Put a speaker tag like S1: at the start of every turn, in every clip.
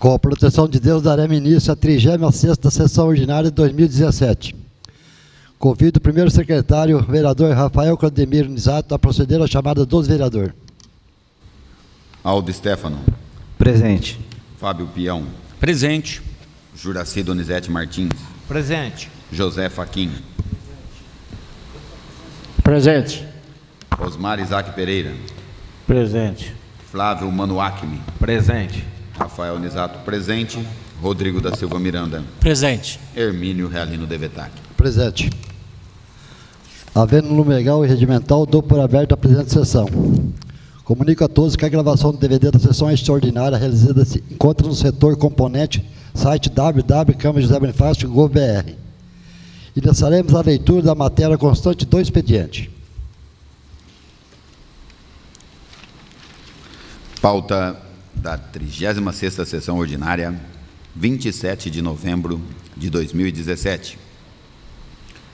S1: Com a proteção de Deus, daremos início à 36ª sessão ordinária de 2017. Convido o primeiro secretário, vereador Rafael Claudemiro Nisato, a proceder à chamada dos vereadores.
S2: Aldo Stefano.
S3: Presente.
S2: Fábio Pião.
S4: Presente.
S2: Juraci Donizete Martins.
S5: Presente.
S2: José Faquim.
S5: Presente.
S2: Osmar Isaac Pereira.
S5: Presente.
S2: Flávio Manuacmi.
S3: Presente.
S2: Rafael Nisato, presente. Rodrigo da Silva Miranda.
S4: Presente.
S2: Hermínio Realino Devetac.
S1: Presente. Havendo número legal e regimental, dou por aberta a presente sessão. Comunico a todos que a gravação do DVD da sessão extraordinária realizada se encontra no setor componente, site www.câmara-josé-bonifácio.gov.br. Iniciaremos a leitura da matéria constante do expediente.
S2: Pauta da 36ª sessão ordinária, 27 de novembro de 2017.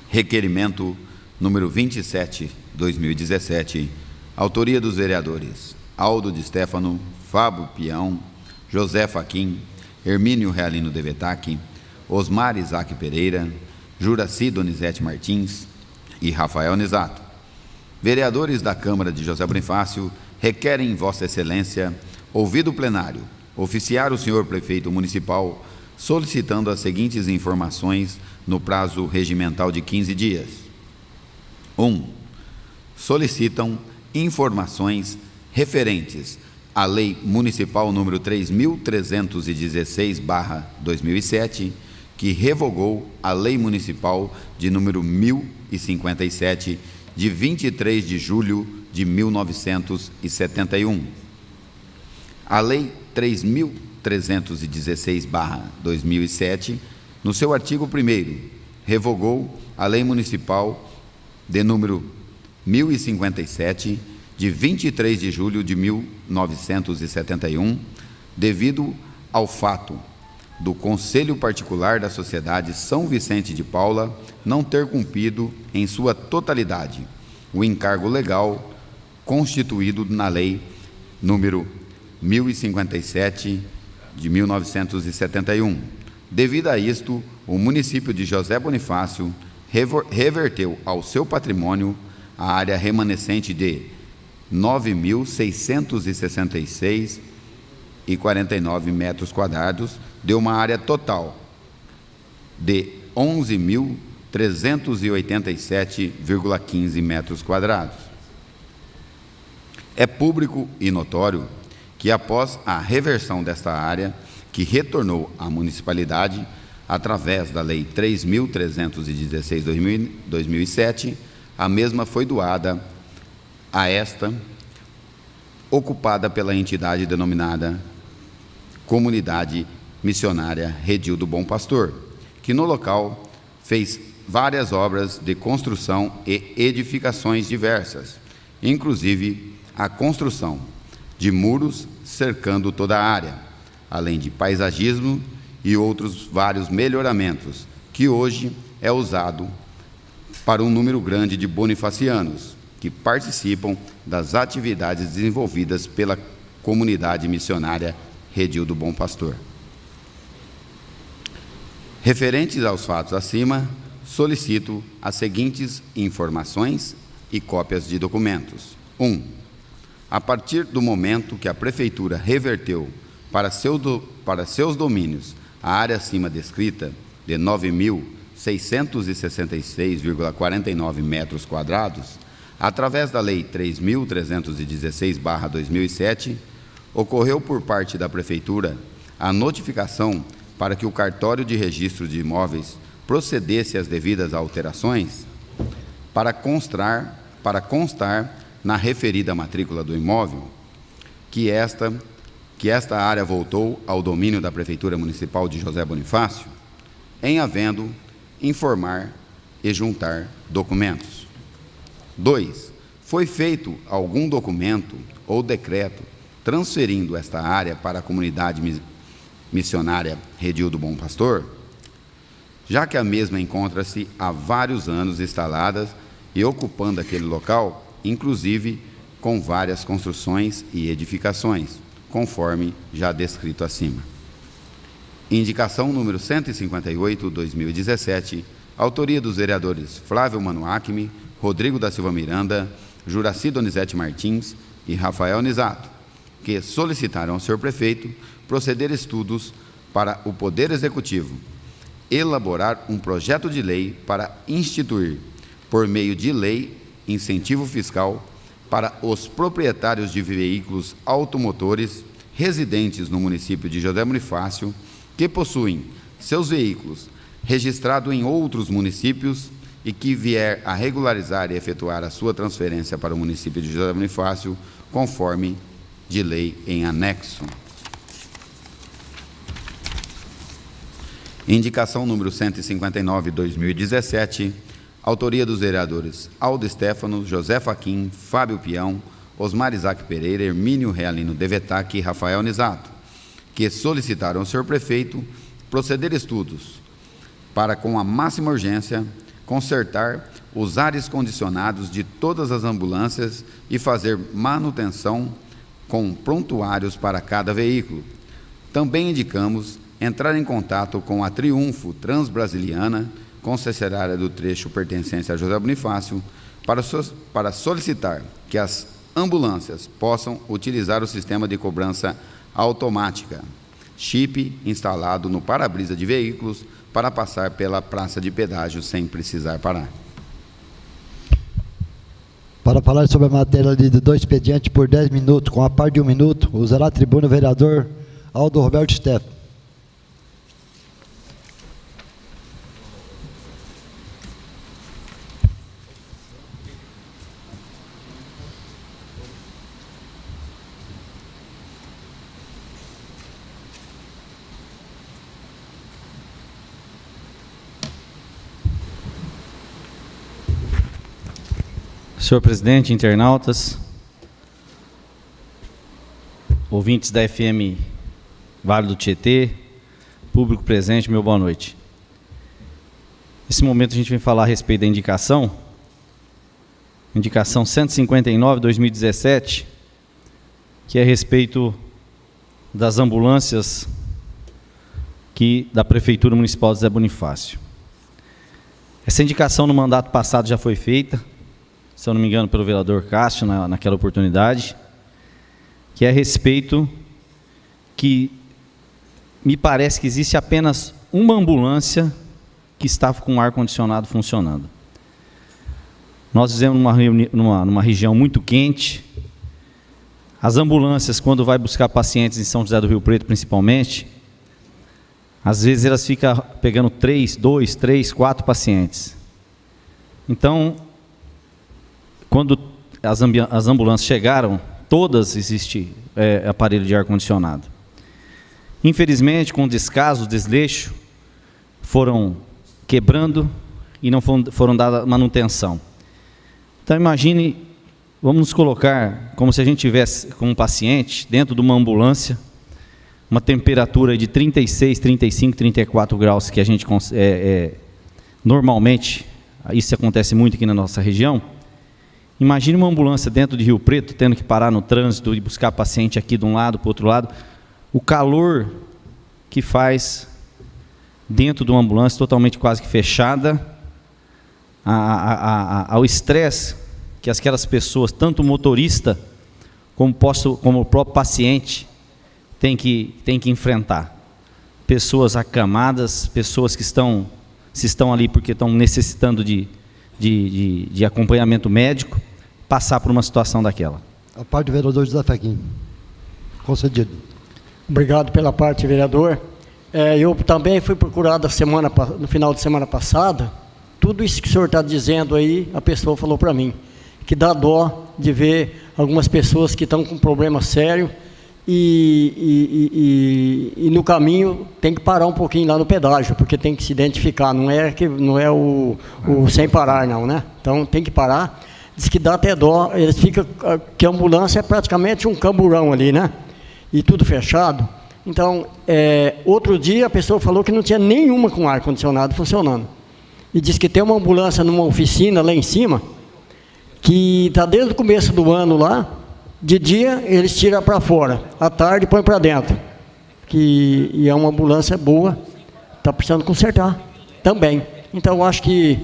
S2: Requerimento número 27, 2017. Autoria dos vereadores Aldo de Stefano, Fábio Pião, José Faquim, Hermínio Realino Devetac, Osmar Isaac Pereira, Juraci Donizete Martins e Rafael Nisato. Vereadores da Câmara de José Bonifácio requerem Vossa Excelência, ouvido o plenário, oficiar o senhor prefeito municipal solicitando as seguintes informações no prazo regimental de 15 dias. 1. Solicitam informações referentes à Lei Municipal número 3.316/2007, que revogou a Lei Municipal de número 1057, de 23 de julho de 1971. A Lei 3.316/2007, no seu artigo 1º, revogou a Lei Municipal de número 1057, de 23 de julho de 1971, devido ao fato do Conselho Particular da Sociedade São Vicente de Paula não ter cumprido em sua totalidade o encargo legal constituído na Lei número 1057 de 1971. Devido a isto, o município de José Bonifácio reverteu ao seu patrimônio a área remanescente de 9.666,49 metros quadrados, de uma área total de 11.387,15 metros quadrados. É público e notório que, após a reversão desta área, que retornou à municipalidade através da Lei 3.316/2007, a mesma foi doada a esta, ocupada pela entidade denominada Comunidade Missionária Redil do Bom Pastor, que no local fez várias obras de construção e edificações diversas, inclusive a construção de muros cercando toda a área, além de paisagismo e outros vários melhoramentos, que hoje é usado para um número grande de bonifacianos que participam das atividades desenvolvidas pela Comunidade Missionária Redil do Bom Pastor. Referentes aos fatos acima, solicito as seguintes informações e cópias de documentos. 1. A partir do momento que a Prefeitura reverteu para seus domínios a área acima descrita de 9.666,49 metros quadrados, através da Lei 3.316/2007, ocorreu por parte da Prefeitura a notificação para que o cartório de registro de imóveis procedesse às devidas alterações para constar na referida matrícula do imóvel que esta área voltou ao domínio da Prefeitura Municipal de José Bonifácio, em havendo informar e juntar documentos. 2. Foi feito algum documento ou decreto transferindo esta área para a Comunidade Missionária Redil do Bom Pastor, já que a mesma encontra-se há vários anos instalada e ocupando aquele local, inclusive com várias construções e edificações, conforme já descrito acima. Indicação número 158/2017, autoria dos vereadores Flávio Mano Acme, Rodrigo da Silva Miranda, Juraci Donizete Martins e Rafael Nisato, que solicitaram ao senhor prefeito proceder estudos para o Poder Executivo elaborar um projeto de lei para instituir, por meio de lei, incentivo fiscal para os proprietários de veículos automotores residentes no município de José Bonifácio que possuem seus veículos registrados em outros municípios e que vier a regularizar e efetuar a sua transferência para o município de José Bonifácio, conforme de lei em anexo. Indicação número 159/2017, autoria dos vereadores Aldo Stefano, José Fachin, Fábio Peão, Osmar Isaac Pereira, Hermínio Realino Devetac e Rafael Nisato, que solicitaram ao senhor prefeito proceder estudos para, com a máxima urgência, consertar os ares condicionados de todas as ambulâncias e fazer manutenção com prontuários para cada veículo. Também indicamos entrar em contato com a Triunfo Transbrasiliana, concessionária do trecho pertencente a José Bonifácio, para solicitar que as ambulâncias possam utilizar o sistema de cobrança automática, chip instalado no para-brisa de veículos, para passar pela praça de pedágio sem precisar parar.
S1: Para falar sobre a matéria do expediente por 10 minutos, com a parte de 1 minuto, usará a tribuna o vereador Aldo Roberto Stefano.
S3: Senhor presidente, internautas, ouvintes da FM Vale do Tietê, público presente, meu boa noite. Nesse momento a gente vem falar a respeito da indicação 159/2017, que é a respeito das ambulâncias da Prefeitura Municipal de José Bonifácio. Essa indicação no mandato passado já foi feita, se eu não me engano, pelo vereador Cássio, naquela oportunidade, que é a respeito que me parece que existe apenas uma ambulância que estava com o ar-condicionado funcionando. Nós vivemos numa região muito quente. As ambulâncias, quando vai buscar pacientes em São José do Rio Preto, principalmente, às vezes elas ficam pegando 2, 3, 4 pacientes. Então, quando as ambulâncias chegaram, todas existe aparelho de ar-condicionado. Infelizmente, com o descaso, o desleixo, foram quebrando e não foram dadas manutenção. Então, imagine, vamos nos colocar como se a gente tivesse com um paciente dentro de uma ambulância, uma temperatura de 36, 35, 34 graus, que a gente normalmente, isso acontece muito aqui na nossa região. Imagine uma ambulância dentro de Rio Preto, tendo que parar no trânsito e buscar paciente aqui de um lado para o outro lado. O calor que faz dentro de uma ambulância totalmente quase que fechada, ao estresse que aquelas pessoas, tanto o motorista como o próprio paciente, tem que enfrentar. Pessoas acamadas, pessoas que estão ali porque estão necessitando de acompanhamento médico, passar por uma situação daquela.
S1: A parte do vereador José Fachin. Concedido.
S4: Obrigado pela parte, vereador. Eu também fui procurado no final de semana passada. Tudo isso que o senhor está dizendo aí, a pessoa falou para mim, que dá dó de ver algumas pessoas que estão com problema sério e no caminho tem que parar um pouquinho lá no pedágio, porque tem que se identificar, não é o sem parar não, né? Então tem que parar. Diz que dá até dó, eles ficam, que a ambulância é praticamente um camburão ali, né? E tudo fechado. Então, outro dia a pessoa falou que não tinha nenhuma com ar-condicionado funcionando. E diz que tem uma ambulância numa oficina lá em cima, que está desde o começo do ano lá, de dia eles tiram para fora, à tarde põem para dentro. e é uma ambulância boa, está precisando consertar também. Então, eu acho que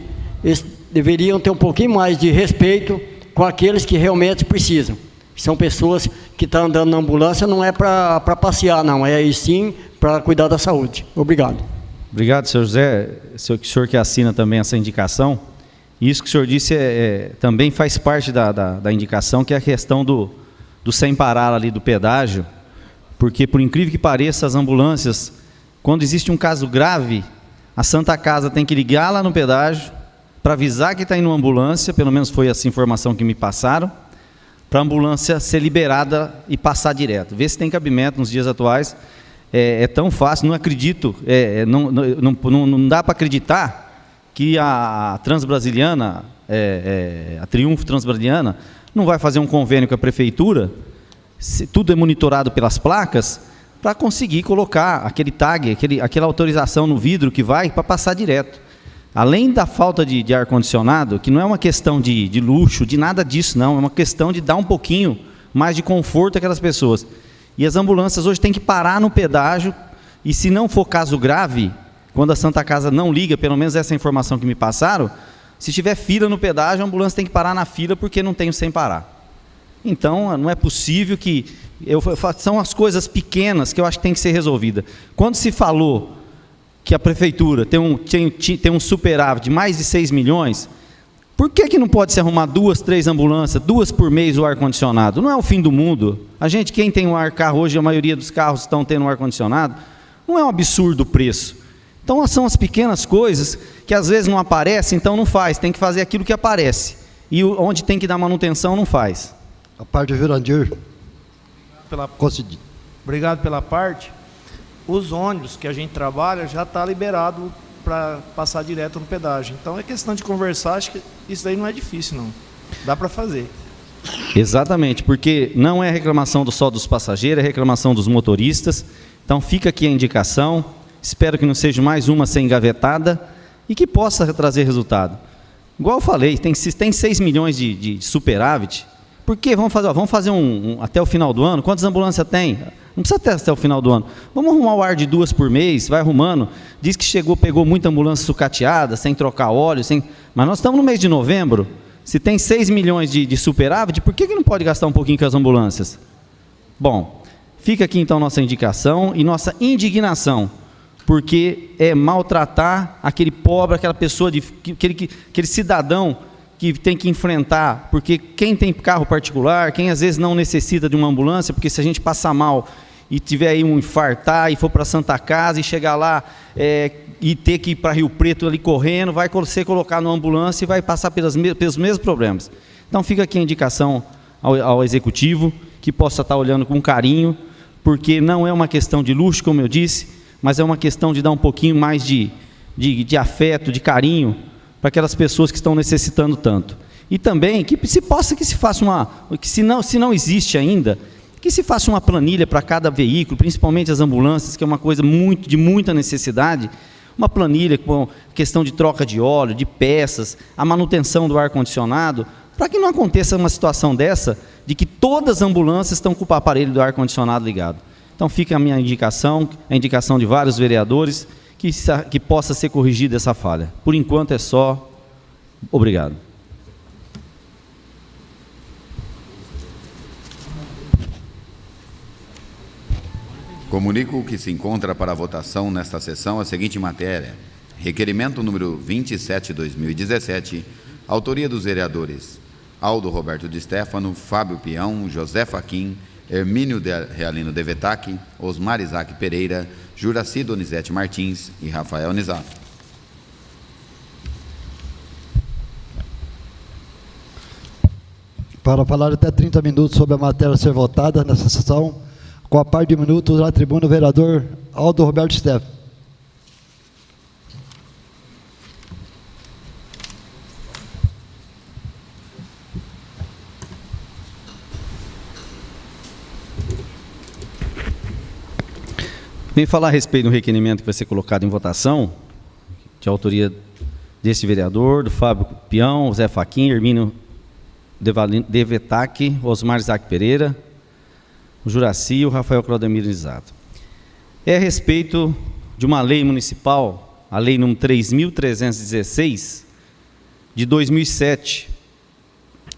S4: eles deveriam ter um pouquinho mais de respeito com aqueles que realmente precisam. São pessoas que estão andando na ambulância, não é para passear, não, é aí sim para cuidar da saúde. Obrigado.
S3: Obrigado, senhor José. O senhor que assina também essa indicação. Isso que o senhor disse também faz parte da indicação, que é a questão do sem parar ali do pedágio, porque, por incrível que pareça, as ambulâncias, quando existe um caso grave, a Santa Casa tem que ligar lá no pedágio para avisar que está indo uma ambulância, pelo menos foi essa informação que me passaram, para a ambulância ser liberada e passar direto. Vê se tem cabimento nos dias atuais. É tão fácil, não acredito, não dá para acreditar que a Transbrasiliana, a Triunfo Transbrasiliana, não vai fazer um convênio com a prefeitura, tudo é monitorado pelas placas, para conseguir colocar aquele tag, aquela autorização no vidro que vai para passar direto. Além da falta de ar-condicionado, que não é uma questão de luxo, de nada disso não, é uma questão de dar um pouquinho mais de conforto àquelas pessoas. E as ambulâncias hoje têm que parar no pedágio, e se não for caso grave, quando a Santa Casa não liga, pelo menos essa informação que me passaram, se tiver fila no pedágio, a ambulância tem que parar na fila porque não tem o sem parar. Então, não é possível que... são as coisas pequenas que eu acho que tem que ser resolvida. Quando se falou que a prefeitura tem um superávit de mais de 6 milhões, por que não pode se arrumar 2, 3 ambulâncias, 2 por mês o ar-condicionado? Não é o fim do mundo. Quem tem um carro hoje, a maioria dos carros estão tendo um ar-condicionado, não é um absurdo o preço. Então, são as pequenas coisas que às vezes não aparecem, então não faz, tem que fazer aquilo que aparece. E onde tem que dar manutenção, não faz.
S1: A parte de Jurandir. Concedido.
S6: Obrigado pela parte. Os ônibus que a gente trabalha já está liberado para passar direto no pedágio. Então é questão de conversar, acho que isso daí não é difícil não. Dá para fazer.
S3: Exatamente, porque não é reclamação só dos passageiros, é reclamação dos motoristas. Então fica aqui a indicação, espero que não seja mais uma ser engavetada e que possa trazer resultado. Igual eu falei, tem 6 milhões de superávit. Por que? Vamos fazer até o final do ano. Quantas ambulâncias tem? Não precisa até o final do ano. Vamos arrumar o ar de 2 por mês, vai arrumando. Diz que pegou muita ambulância sucateada, sem trocar óleo, mas nós estamos no mês de novembro. Se tem 6 milhões de superávit, por que não pode gastar um pouquinho com as ambulâncias? Bom, fica aqui então nossa indicação e nossa indignação, porque é maltratar aquele pobre, aquela pessoa, aquele cidadão que tem que enfrentar, porque quem tem carro particular, quem às vezes não necessita de uma ambulância, porque se a gente passar mal e tiver aí um infartar e for para Santa Casa e chegar lá e ter que ir para Rio Preto ali correndo, vai ser colocado numa ambulância e vai passar pelos mesmos problemas. Então fica aqui a indicação ao Executivo, que possa estar olhando com carinho, porque não é uma questão de luxo, como eu disse, mas é uma questão de dar um pouquinho mais de afeto, de carinho, para aquelas pessoas que estão necessitando tanto. E também que se faça se não existe ainda, que se faça uma planilha para cada veículo, principalmente as ambulâncias, que é uma coisa de muita necessidade, uma planilha com questão de troca de óleo, de peças, a manutenção do ar-condicionado, para que não aconteça uma situação dessa, de que todas as ambulâncias estão com o aparelho do ar-condicionado ligado. Então fica a minha indicação, a indicação de vários vereadores, que possa ser corrigida essa falha. Por enquanto é só. Obrigado.
S2: Comunico que se encontra para votação nesta sessão a seguinte matéria: requerimento número 27/2017, autoria dos vereadores Aldo Roberto de Stefano, Fábio Peão, José Fachin, Hermínio Realino Devetac, Osmar Isaac Pereira, Juraci Donizete Martins e Rafael Nizato.
S1: Para falar até 30 minutos sobre a matéria a ser votada nessa sessão, com a par de minutos, na tribuna o vereador Aldo Roberto Stefano.
S3: Vem falar a respeito do requerimento que vai ser colocado em votação, de autoria deste vereador, do Fábio Peão, Zé Fachin, Hermínio Devetac, Osmar Isaac Pereira, o Juraci e o Rafael Claudemiro Nizato. é a respeito de uma lei municipal, a lei número 3.316, de 2007,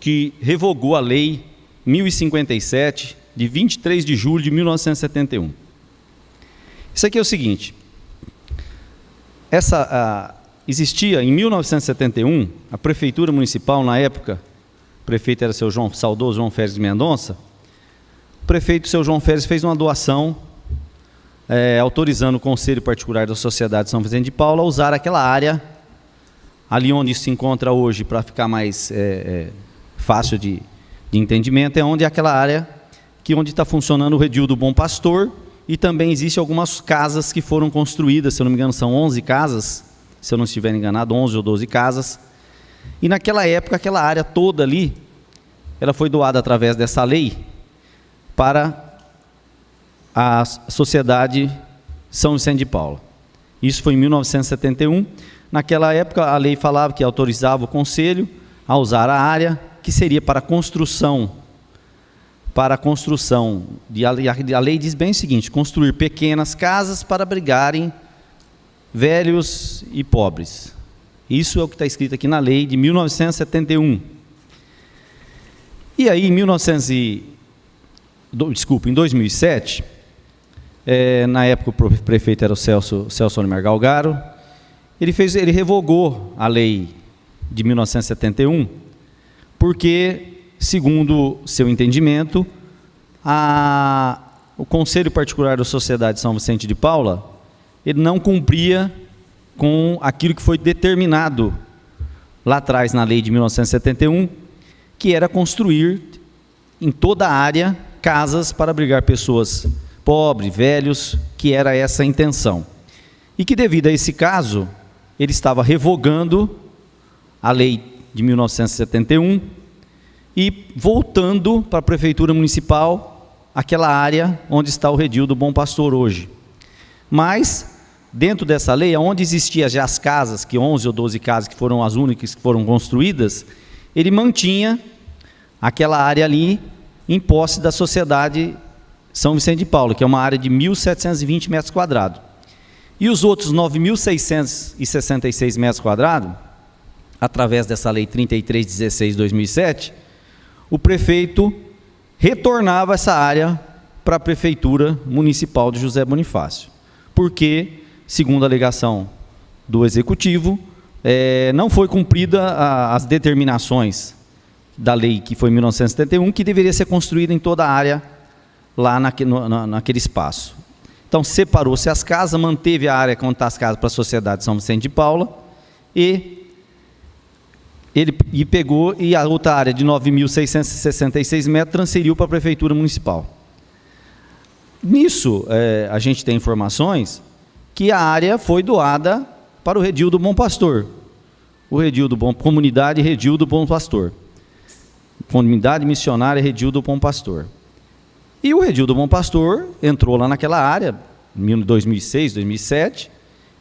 S3: que revogou a lei 1057, de 23 de julho de 1971. Isso aqui é o seguinte, existia em 1971, a Prefeitura Municipal, na época, o prefeito era seu saudoso João Félix Mendonça, o prefeito, seu João Félix, fez uma doação, autorizando o Conselho Particular da Sociedade São Vicente de Paula a usar aquela área, ali onde se encontra hoje, para ficar mais fácil de entendimento, é onde é aquela área onde está funcionando o Redil do Bom Pastor, e também existem algumas casas que foram construídas, se eu não me engano são 11 casas, se eu não estiver enganado, 11 ou 12 casas, e naquela época, aquela área toda ali, ela foi doada através dessa lei, para a Sociedade São Vicente de Paula. Isso foi em 1971, naquela época a lei falava que autorizava o Conselho a usar a área, que seria para a construção, a lei diz bem o seguinte, construir pequenas casas para abrigarem velhos e pobres. Isso é o que está escrito aqui na lei de 1971. E aí, em 2007, na época o prefeito era o Celso Olimer Galgaro, ele revogou a lei de 1971, porque, segundo seu entendimento, o Conselho Particular da Sociedade São Vicente de Paula, ele não cumpria com aquilo que foi determinado lá atrás na lei de 1971, que era construir em toda a área casas para abrigar pessoas pobres, velhos, que era essa a intenção. E que devido a esse caso, ele estava revogando a lei de 1971 e voltando para a Prefeitura Municipal aquela área onde está o Redil do Bom Pastor hoje. Mas, dentro dessa lei, onde existiam já as casas, que 11 ou 12 casas que foram as únicas que foram construídas, ele mantinha aquela área ali em posse da Sociedade São Vicente de Paula, que é uma área de 1.720 metros quadrados. E os outros 9.666 metros quadrados, através dessa lei 3316/2007, o prefeito retornava essa área para a Prefeitura Municipal de José Bonifácio, porque, segundo a alegação do Executivo, não foi cumprida as determinações da lei que foi em 1971, que deveria ser construída em toda a área lá naquele espaço. Então, separou-se as casas, manteve a área onde está as casas para a Sociedade São Vicente de Paula, e pegou e a outra área de 9.666 metros transferiu para a Prefeitura Municipal. Nisso, a gente tem informações que a área foi doada para o Redil do Bom Pastor, Comunidade Redil do Bom Pastor, Comunidade Missionária Redil do Bom Pastor. E o Redil do Bom Pastor entrou lá naquela área, em 2006, 2007,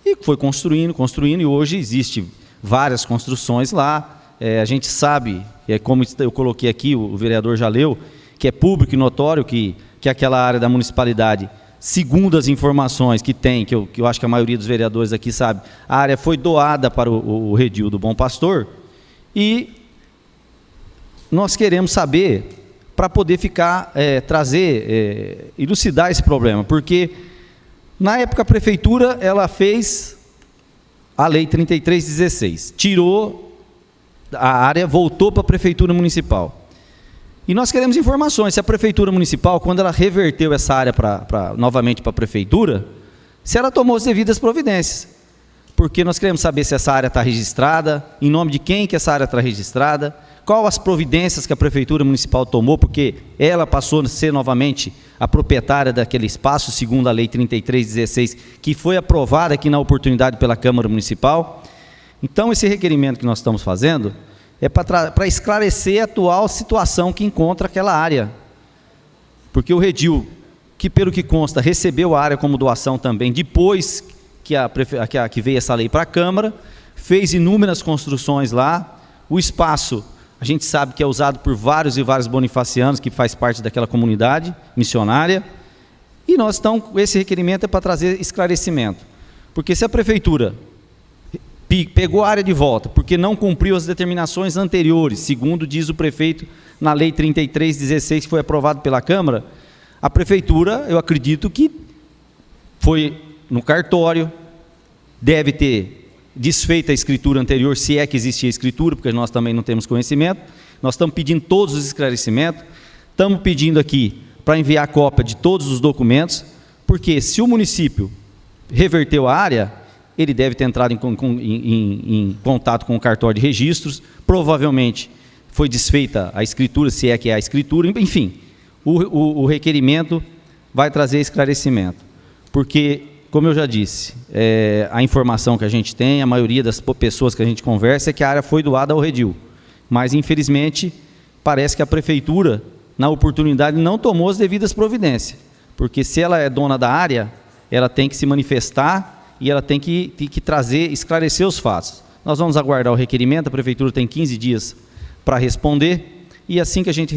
S3: e foi construindo, e hoje existe várias construções lá. A gente sabe, como eu coloquei aqui, o vereador já leu, que é público e notório que aquela área da municipalidade, segundo as informações que tem, que eu acho que a maioria dos vereadores aqui sabe, a área foi doada para o Redil do Bom Pastor, e nós queremos saber, para poder elucidar esse problema, porque na época a Prefeitura, ela fez a lei 3316, tirou a área, voltou para a Prefeitura Municipal. E nós queremos informações, se a Prefeitura Municipal, quando ela reverteu essa área novamente para a Prefeitura, se ela tomou as devidas providências. Porque nós queremos saber se essa área está registrada, em nome de quem que essa área está registrada, qual as providências que a Prefeitura Municipal tomou, porque ela passou a ser novamente a proprietária daquele espaço, segundo a Lei 3316, que foi aprovada aqui na oportunidade pela Câmara Municipal. Então, esse requerimento que nós estamos fazendo é para esclarecer a atual situação que encontra aquela área. Porque o Redil, que pelo que consta, recebeu a área como doação também, depois que veio essa lei para a Câmara, fez inúmeras construções lá, o espaço, a gente sabe que é usado por vários e vários bonifacianos, que faz parte daquela comunidade missionária, e E nós estamos, esse requerimento é para trazer esclarecimento. Porque se a prefeitura pegou a área de volta, porque não cumpriu as determinações anteriores, segundo diz o prefeito na Lei 3316, que foi aprovado pela Câmara, a prefeitura, eu acredito que foi no cartório, deve ter desfeito a escritura anterior, se é que existia escritura, porque nós também não temos conhecimento. Nós estamos pedindo todos os esclarecimentos, estamos pedindo aqui para enviar cópia de todos os documentos, porque se o município reverteu a área, ele deve ter entrado em contato com o cartório de registros, provavelmente foi desfeita a escritura, se é que é a escritura, enfim, o requerimento vai trazer esclarecimento, porque, como eu já disse, a informação que a gente tem, a maioria das pessoas que a gente conversa é que a área foi doada ao redil, mas infelizmente parece que a prefeitura, na oportunidade, não tomou as devidas providências, porque se ela é dona da área, ela tem que se manifestar e ela tem que trazer, esclarecer os fatos. Nós vamos aguardar o requerimento, a prefeitura tem 15 dias para responder, e assim que a gente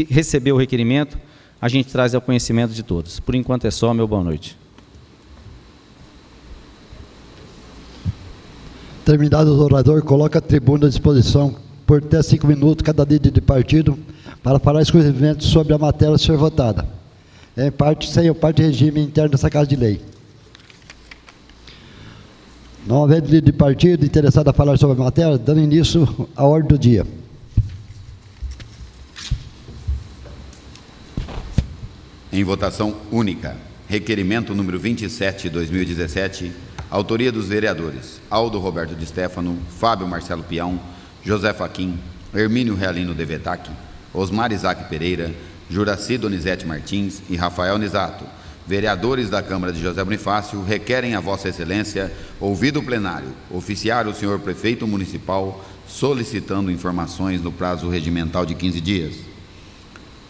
S3: receber o requerimento, a gente traz ao conhecimento de todos. Por enquanto é só, meu boa noite.
S1: Terminado o orador, coloca a tribuna à disposição por até 5 minutos cada líder de partido para falar exclusivamente sobre a matéria a ser votada. Sem parte de regime interno dessa Casa de Lei. Não havendo líder de partido interessado a falar sobre a matéria, dando início à ordem do dia.
S2: Em votação única, requerimento número 27 de 2017, autoria dos vereadores Aldo Roberto de Stefano, Fábio Marcelo Pião, José Fachin, Hermínio Realino Devetac, Osmar Isaac Pereira, Juraci Donizete Martins e Rafael Nisato, vereadores da Câmara de José Bonifácio, requerem a Vossa Excelência, ouvido o plenário, oficiar o senhor prefeito municipal solicitando informações no prazo regimental de 15 dias.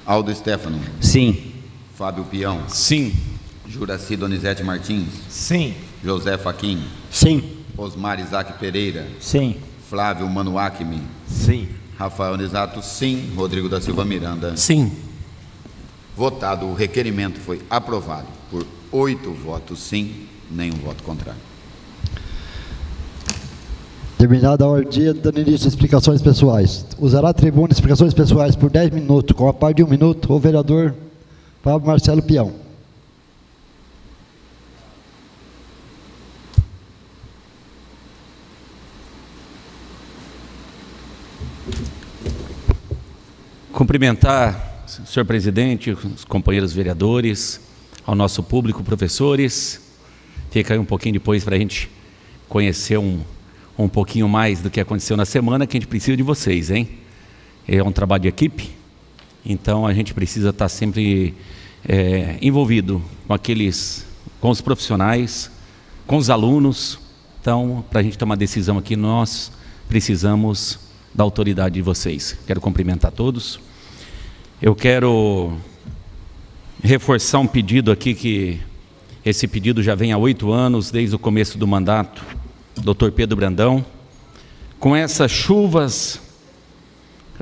S2: Aldo Stefano.
S3: Sim.
S2: Fábio Pião.
S5: Sim.
S2: Juraci Donizete Martins.
S6: Sim.
S2: José Fachin.
S4: Sim.
S2: Osmar Isaac Pereira.
S4: Sim.
S2: Flávio Manuacmi.
S5: Sim.
S2: Rafael Nisato, sim. Rodrigo da Silva Miranda.
S5: Sim.
S2: Votado, o requerimento foi aprovado por 8 votos sim, nenhum voto contrário.
S1: Terminada a ordem do dia, dando início às explicações pessoais. Usará a tribuna de explicações pessoais por 10 minutos, com a parte de 1 minuto, o vereador Fábio Marcelo Pião.
S7: Cumprimentar, senhor presidente, os companheiros vereadores, ao nosso público, professores. Fica aí um pouquinho depois para a gente conhecer um pouquinho mais do que aconteceu na semana, que a gente precisa de vocês, hein? É um trabalho de equipe, então a gente precisa estar sempre envolvido com os profissionais, com os alunos. Então, para a gente tomar decisão aqui, nós precisamos da autoridade de vocês. Quero cumprimentar todos. Eu quero reforçar um pedido aqui, que esse pedido já vem há 8 anos, desde o começo do mandato, Dr. Pedro Brandão. Com essas chuvas,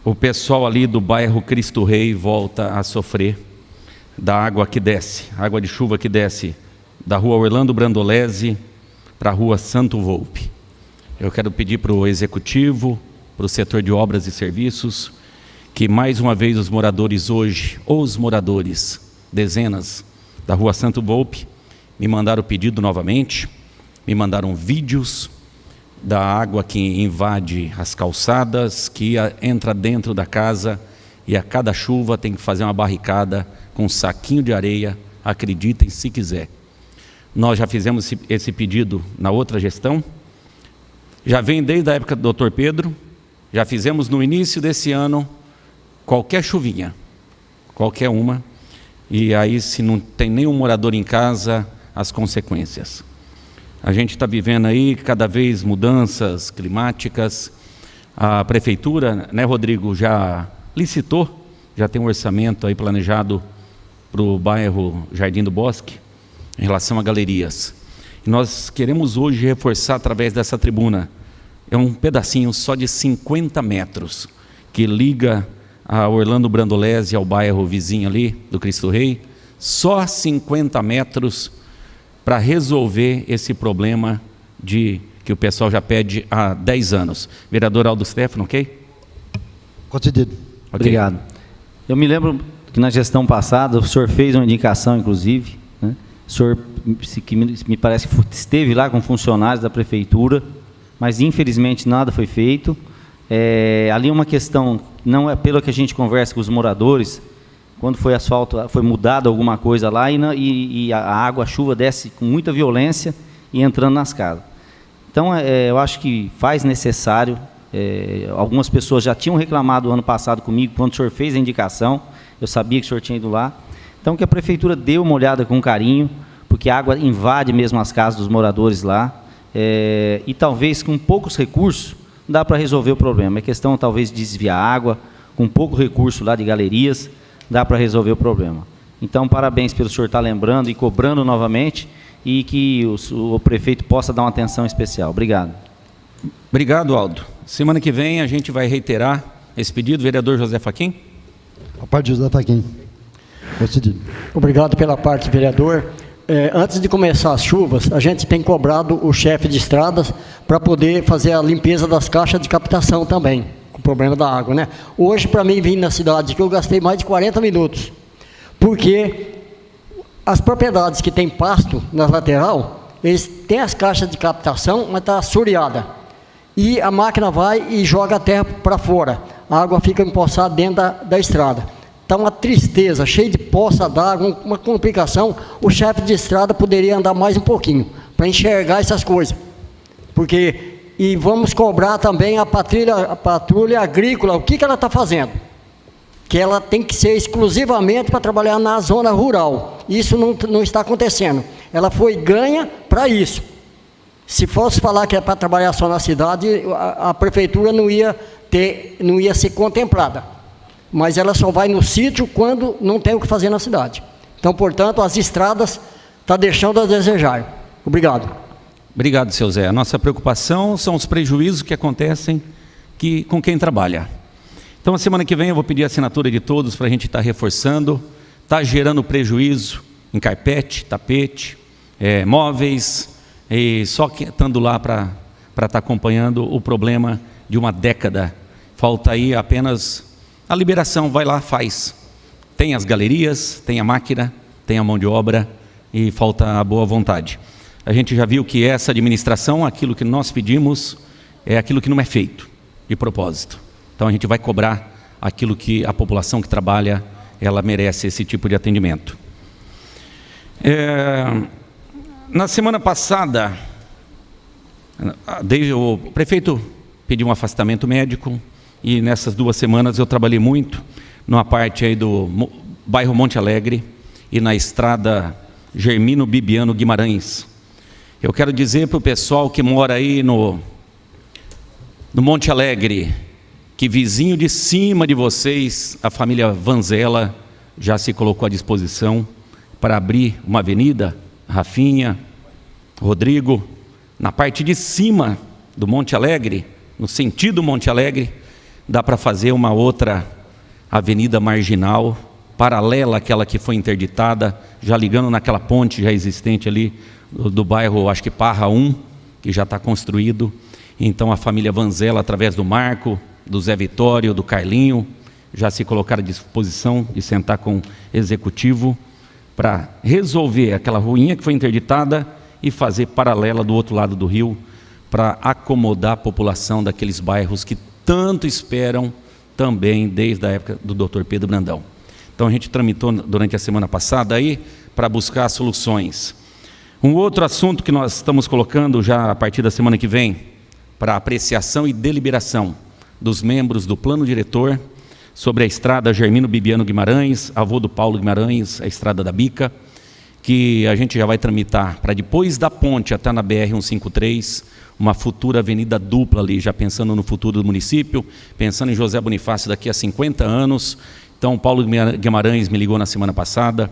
S7: o pessoal ali do bairro Cristo Rei volta a sofrer da água que desce, água de chuva que desce da rua Orlando Brandolese para a rua Santo Volpe. Eu quero pedir para o Executivo, para o setor de obras e serviços, que mais uma vez os moradores hoje, dezenas, da rua Santo Volpe, me mandaram o pedido novamente, me mandaram vídeos da água que invade as calçadas, que entra dentro da casa, e a cada chuva tem que fazer uma barricada com um saquinho de areia, acreditem se quiser. Nós já fizemos esse pedido na outra gestão, já vem desde a época do Dr. Pedro, já fizemos no início desse ano, qualquer chuvinha, qualquer uma, e aí se não tem nenhum morador em casa, as consequências. A gente está vivendo aí cada vez mudanças climáticas. A prefeitura, né, Rodrigo, já licitou, já tem um orçamento aí planejado para o bairro Jardim do Bosque, em relação a galerias. E nós queremos hoje reforçar através dessa tribuna, é um pedacinho só de 50 metros, que liga a Orlando Brandolese ao bairro vizinho ali, do Cristo Rei, só 50 metros para resolver esse problema que o pessoal já pede há 10 anos. Vereador Aldo Stefano, ok?
S1: Concedido.
S7: Ok.
S3: Obrigado. Eu me lembro que na gestão passada o senhor fez uma indicação, inclusive, né? O senhor, que me parece que esteve lá com funcionários da prefeitura, mas infelizmente nada foi feito. Ali uma questão, não é pelo que a gente conversa com os moradores, quando foi asfalto, foi mudado alguma coisa lá e a água, a chuva desce com muita violência e entrando nas casas. Então, eu acho que faz necessário, algumas pessoas já tinham reclamado ano passado comigo, quando o senhor fez a indicação, eu sabia que o senhor tinha ido lá, então que a prefeitura dê uma olhada com carinho, porque a água invade mesmo as casas dos moradores lá, e talvez com poucos recursos, dá para resolver o problema. É questão talvez de desviar água, com pouco recurso lá de galerias, dá para resolver o problema. Então, parabéns pelo senhor estar lembrando e cobrando novamente, e que o prefeito possa dar uma atenção especial. Obrigado.
S7: Obrigado, Aldo. Semana que vem a gente vai reiterar esse pedido. Vereador José Fachin.
S1: A parte de José Fachin. Concedido.
S4: Obrigado pela parte, vereador. Antes de começar as chuvas, a gente tem cobrado o chefe de estradas para poder fazer a limpeza das caixas de captação também, com o problema da água, né? Hoje, para mim, vir na cidade, que eu gastei mais de 40 minutos, porque as propriedades que tem pasto na lateral, eles têm as caixas de captação, mas está assoreada. E a máquina vai e joga a terra para fora. A água fica empoçada dentro da estrada. Está uma tristeza, cheio de poça d'água, uma complicação. O chefe de estrada poderia andar mais um pouquinho, para enxergar essas coisas. E vamos cobrar também a patrulha agrícola, o que ela está fazendo? Que ela tem que ser exclusivamente para trabalhar na zona rural. Isso não está acontecendo. Ela foi ganha para isso. Se fosse falar que é para trabalhar só na cidade, a prefeitura não ia ser contemplada. Mas ela só vai no sítio quando não tem o que fazer na cidade. Então, portanto, as estradas estão deixando a desejar. Obrigado.
S7: Obrigado, seu Zé. A nossa preocupação são os prejuízos que acontecem com quem trabalha. Então, a semana que vem eu vou pedir a assinatura de todos para a gente estar reforçando. Está gerando prejuízo em carpete, tapete, móveis, e só que estando lá para estar acompanhando o problema de uma década. Falta aí apenas a liberação, vai lá, faz. Tem as galerias, tem a máquina, tem a mão de obra e falta a boa vontade. A gente já viu que essa administração, aquilo que nós pedimos, é aquilo que não é feito, de propósito. Então a gente vai cobrar aquilo que a população que trabalha, ela merece esse tipo de atendimento. Na semana passada, o prefeito pediu um afastamento médico e nessas 2 semanas eu trabalhei muito numa parte aí do bairro Monte Alegre e na estrada Germino Bibiano Guimarães. Eu quero dizer para o pessoal que mora aí no Monte Alegre, que vizinho de cima de vocês, a família Vanzella, já se colocou à disposição para abrir uma avenida, Rafinha, Rodrigo, na parte de cima do Monte Alegre, no sentido Monte Alegre, dá para fazer uma outra avenida marginal, paralela àquela que foi interditada, já ligando naquela ponte já existente ali do bairro, acho que Parra 1, que já está construído. Então a família Vanzella, através do Marco, do Zé Vitório, do Carlinho, já se colocaram à disposição de sentar com o executivo para resolver aquela ruinha que foi interditada e fazer paralela do outro lado do rio para acomodar a população daqueles bairros que tanto esperam também desde a época do Dr. Pedro Brandão. Então a gente tramitou durante a semana passada aí para buscar soluções. Um outro assunto que nós estamos colocando já a partir da semana que vem para apreciação e deliberação dos membros do plano diretor sobre a estrada Germino Bibiano Guimarães, avô do Paulo Guimarães, a estrada da Bica, que a gente já vai tramitar para depois da ponte até na BR-153, uma futura avenida dupla ali, já pensando no futuro do município, pensando em José Bonifácio daqui a 50 anos. Então, Paulo Guimarães me ligou na semana passada,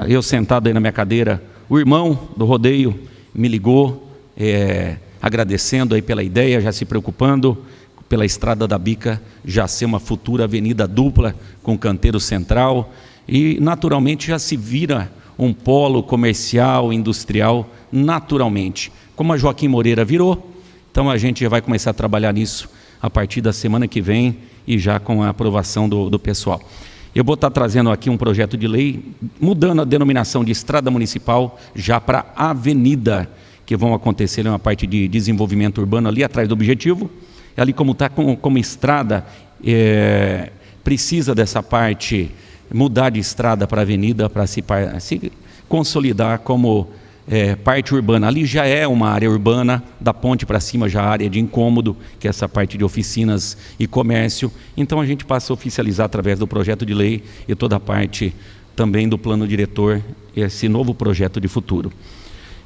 S7: eu sentado aí na minha cadeira, o irmão do rodeio me ligou, agradecendo aí pela ideia, já se preocupando pela estrada da Bica já ser uma futura avenida dupla com canteiro central e naturalmente já se vira um polo comercial, industrial, naturalmente. Como a Joaquim Moreira virou, então a gente já vai começar a trabalhar nisso a partir da semana que vem e já com a aprovação do pessoal. Eu vou estar trazendo aqui um projeto de lei, mudando a denominação de estrada municipal já para avenida, que vão acontecer em uma parte de desenvolvimento urbano ali atrás do objetivo. Ali como está como estrada, precisa dessa parte, mudar de estrada para avenida para se consolidar como parte urbana. Ali já é uma área urbana, da ponte para cima já a área de incômodo, que é essa parte de oficinas e comércio. Então a gente passa a oficializar através do projeto de lei e toda a parte também do plano diretor, esse novo projeto de futuro.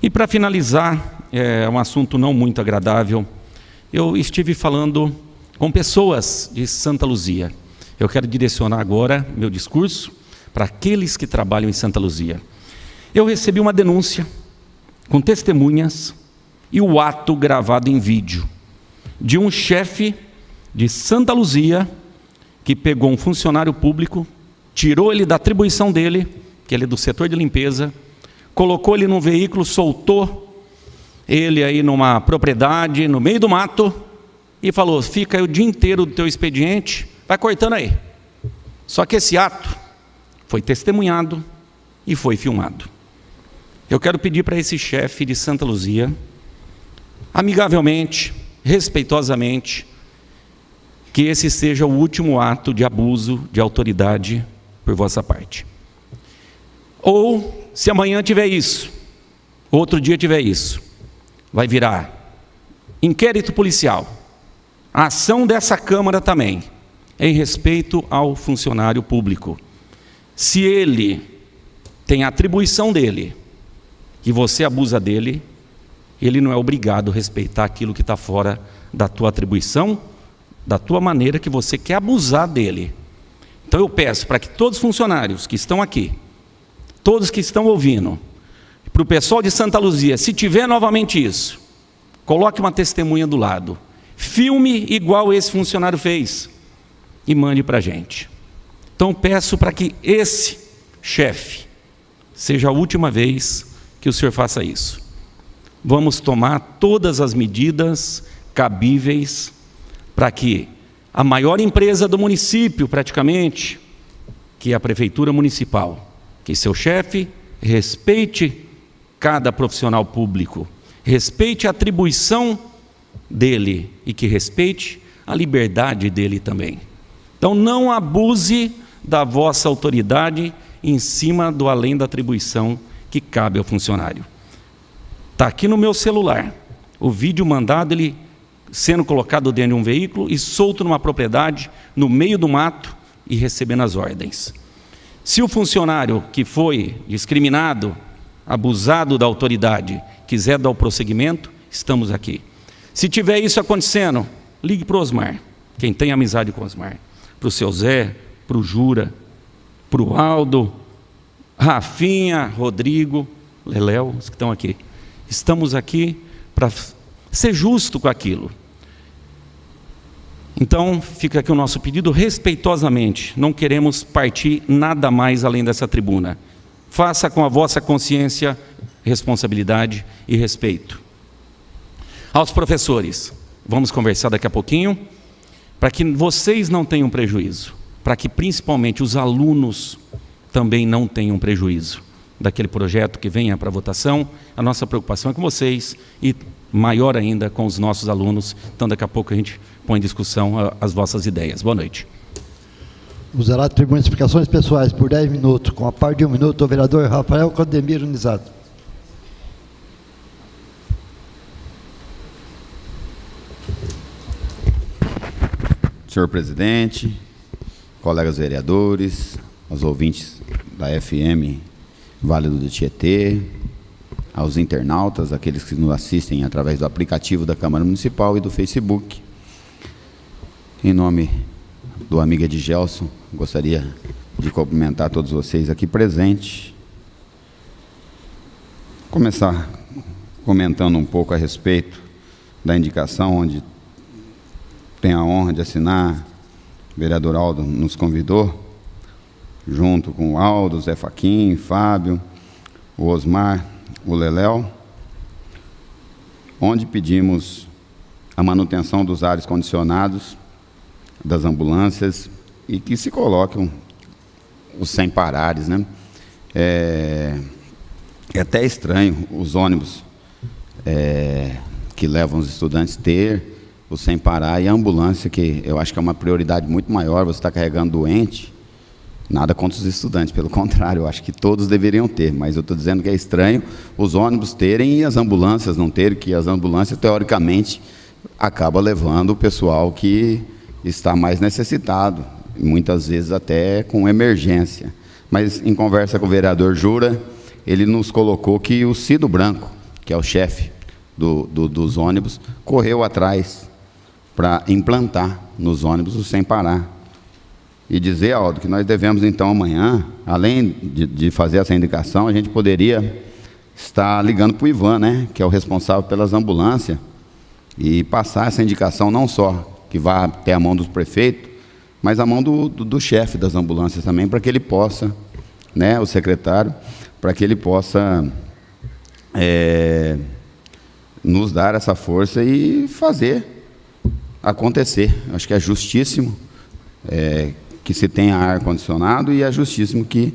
S7: E para finalizar, é um assunto não muito agradável, eu estive falando com pessoas de Santa Luzia. Eu quero direcionar agora meu discurso para aqueles que trabalham em Santa Luzia. Eu recebi uma denúncia com testemunhas e o ato gravado em vídeo de um chefe de Santa Luzia que pegou um funcionário público, tirou ele da atribuição dele, que ele é do setor de limpeza, colocou ele num veículo, soltou ele aí numa propriedade, no meio do mato, e falou: fica aí o dia inteiro do teu expediente, vai cortando aí. Só que esse ato foi testemunhado e foi filmado. Eu quero pedir para esse chefe de Santa Luzia, amigavelmente, respeitosamente, que esse seja o último ato de abuso de autoridade por vossa parte. Ou, se amanhã tiver isso, outro dia tiver isso, vai virar inquérito policial, a ação dessa Câmara também, em respeito ao funcionário público. Se ele tem a atribuição dele, e você abusa dele, ele não é obrigado a respeitar aquilo que está fora da tua atribuição, da tua maneira que você quer abusar dele. Então eu peço para que todos os funcionários que estão aqui, todos que estão ouvindo, para o pessoal de Santa Luzia, se tiver novamente isso, coloque uma testemunha do lado, filme igual esse funcionário fez e mande para a gente. Então peço para que esse chefe seja a última vez que o senhor faça isso. Vamos tomar todas as medidas cabíveis para que a maior empresa do município, praticamente, que é a Prefeitura Municipal, que seu chefe respeite cada profissional público, respeite a atribuição dele e que respeite a liberdade dele também. Então não abuse da vossa autoridade em cima do além da atribuição que cabe ao funcionário. Está aqui no meu celular o vídeo mandado, ele sendo colocado dentro de um veículo e solto numa propriedade, no meio do mato e recebendo as ordens. Se o funcionário que foi discriminado, abusado da autoridade, quiser dar o prosseguimento, estamos aqui. Se tiver isso acontecendo, ligue para o Osmar, quem tem amizade com o Osmar, para o seu Zé, para o Jura, para o Aldo, Rafinha, Rodrigo, Leléu, os que estão aqui. Estamos aqui para ser justo com aquilo. Então, fica aqui o nosso pedido respeitosamente. Não queremos partir nada mais além dessa tribuna. Faça com a vossa consciência, responsabilidade e respeito. Aos professores, vamos conversar daqui a pouquinho, para que vocês não tenham prejuízo, para que principalmente os alunos também não tenham prejuízo daquele projeto que venha para votação. A nossa preocupação é com vocês e maior ainda com os nossos alunos. Então daqui a pouco a gente põe em discussão as vossas ideias. Boa noite.
S1: Usará a tribuna de explicações pessoais por 10 minutos, com a parte de 1 minuto, o vereador Rafael Caldemiro Nizato.
S2: Senhor presidente, colegas vereadores, aos ouvintes da FM Vale do Tietê, aos internautas, aqueles que nos assistem através do aplicativo da Câmara Municipal e do Facebook. Em nome do amigo Edgelson, gostaria de cumprimentar todos vocês aqui presentes. Começar comentando um pouco a respeito da indicação, onde tem a honra de assinar, o vereador Aldo nos convidou, junto com o Aldo, o Zé Faquim, Fábio, o Osmar, o Leléu, onde pedimos a manutenção dos ares condicionados das ambulâncias e que se coloquem os sem parares, né? É até estranho os ônibus que levam os estudantes ter o sem parar e a ambulância, que eu acho que é uma prioridade muito maior, você está carregando doente, nada contra os estudantes, pelo contrário, eu acho que todos deveriam ter, mas eu estou dizendo que é estranho os ônibus terem e as ambulâncias não terem, que as ambulâncias, teoricamente, acabam levando o pessoal que está mais necessitado, muitas vezes até com emergência. Mas, em conversa com o vereador Jura, ele nos colocou que o Cido Branco, que é o chefe dos ônibus, correu atrás para implantar nos ônibus o sem parar. E dizer, Aldo, que nós devemos, então, amanhã, além de fazer essa indicação, a gente poderia estar ligando para o Ivan, né, que é o responsável pelas ambulâncias, e passar essa indicação não só que vá até a mão do prefeito, mas a mão do chefe das ambulâncias também, para que ele possa, né, o secretário, para que ele possa nos dar essa força e fazer acontecer. Acho que é justíssimo que se tenha ar-condicionado e é justíssimo que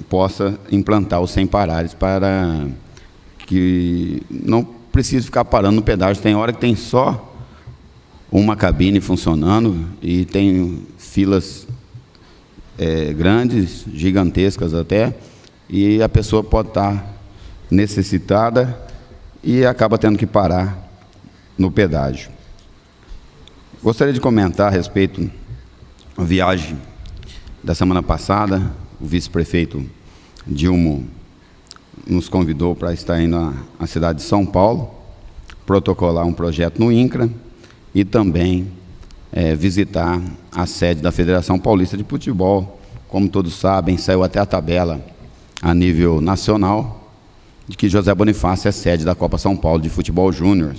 S2: possa implantar os sem parares para que não precise ficar parando no pedágio. Tem hora que tem só uma cabine funcionando e tem filas grandes, gigantescas até, e a pessoa pode estar necessitada e acaba tendo que parar no pedágio. Gostaria de comentar a respeito da viagem da semana passada. O vice-prefeito Dilmo nos convidou para estar indo à cidade de São Paulo, protocolar um projeto no INCRA e também visitar a sede da Federação Paulista de Futebol. Como todos sabem, saiu até a tabela a nível nacional de que José Bonifácio é sede da Copa São Paulo de Futebol Júnior.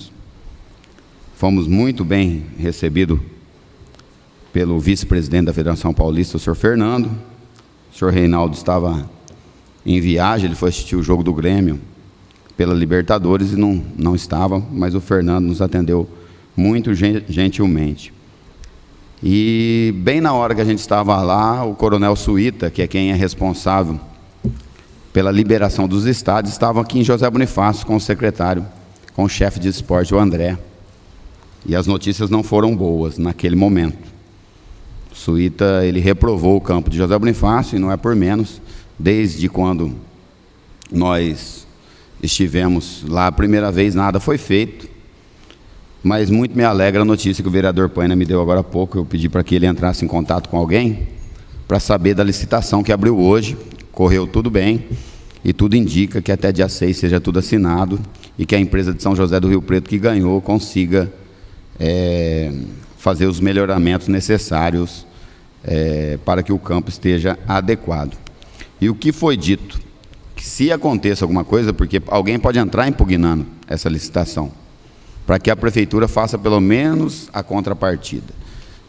S2: Fomos muito bem recebidos pelo vice-presidente da Federação Paulista, o senhor Fernando. O senhor Reinaldo estava em viagem, ele foi assistir o jogo do Grêmio pela Libertadores e não estava, mas o Fernando nos atendeu muito gentilmente. E bem na hora que a gente estava lá, o coronel Suíta, que é quem é responsável pela liberação dos estádios, estava aqui em José Bonifácio com o secretário, com o chefe de esporte, o André. E as notícias não foram boas naquele momento. O Suíta, ele reprovou o campo de José Bonifácio, e não é por menos, desde quando nós estivemos lá a primeira vez, nada foi feito. Mas muito me alegra a notícia que o vereador Paina me deu agora há pouco. Eu pedi para que ele entrasse em contato com alguém para saber da licitação que abriu hoje. Correu tudo bem e tudo indica que até dia 6 seja tudo assinado e que a empresa de São José do Rio Preto que ganhou consiga fazer os melhoramentos necessários para que o campo esteja adequado. E o que foi dito, que se aconteça alguma coisa, porque alguém pode entrar impugnando essa licitação, para que a prefeitura faça pelo menos a contrapartida,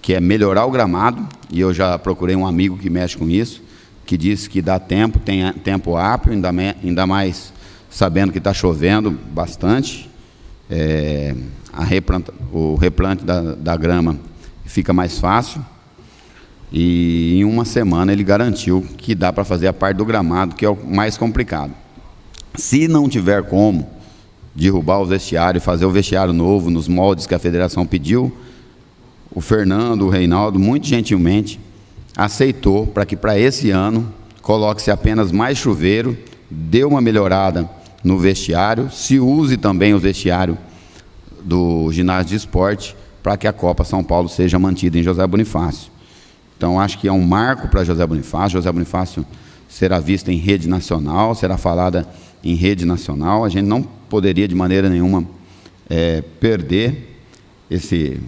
S2: que é melhorar o gramado, e eu já procurei um amigo que mexe com isso, que disse que dá tempo, tem tempo ápio, ainda mais sabendo que está chovendo bastante, o replante da grama fica mais fácil, e em uma semana ele garantiu que dá para fazer a parte do gramado, que é o mais complicado. Se não tiver como derrubar o vestiário e fazer o vestiário novo nos moldes que a federação pediu, o Fernando, o Reinaldo, muito gentilmente, aceitou para que para esse ano coloque-se apenas mais chuveiro, dê uma melhorada no vestiário, se use também o vestiário do ginásio de esporte para que a Copa São Paulo seja mantida em José Bonifácio. Então, acho que é um marco para José Bonifácio. José Bonifácio será vista em rede nacional, será falada em rede nacional. A gente não poderia de maneira nenhuma perder esse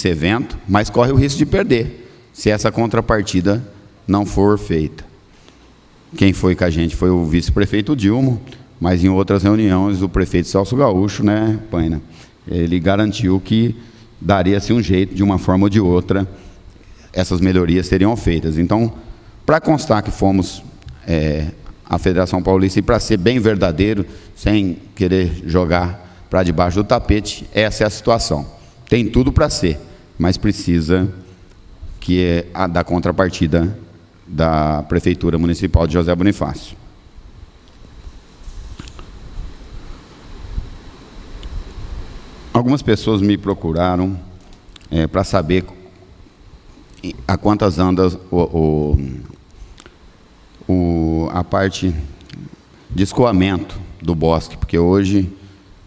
S2: evento, mas corre o risco de perder se essa contrapartida não for feita. Quem foi com a gente foi o vice-prefeito Dilmo, mas em outras reuniões o prefeito Celso Gaúcho, né, Paina, ele garantiu que daria-se um jeito, de uma forma ou de outra, essas melhorias seriam feitas. Então, para constar que fomos a Federação Paulista, e para ser bem verdadeiro, sem querer jogar para debaixo do tapete, essa é a situação. Tem tudo para ser, mas precisa da contrapartida da Prefeitura Municipal de José Bonifácio. Algumas pessoas me procuraram para saber a quantas anda a parte de escoamento do bosque, porque hoje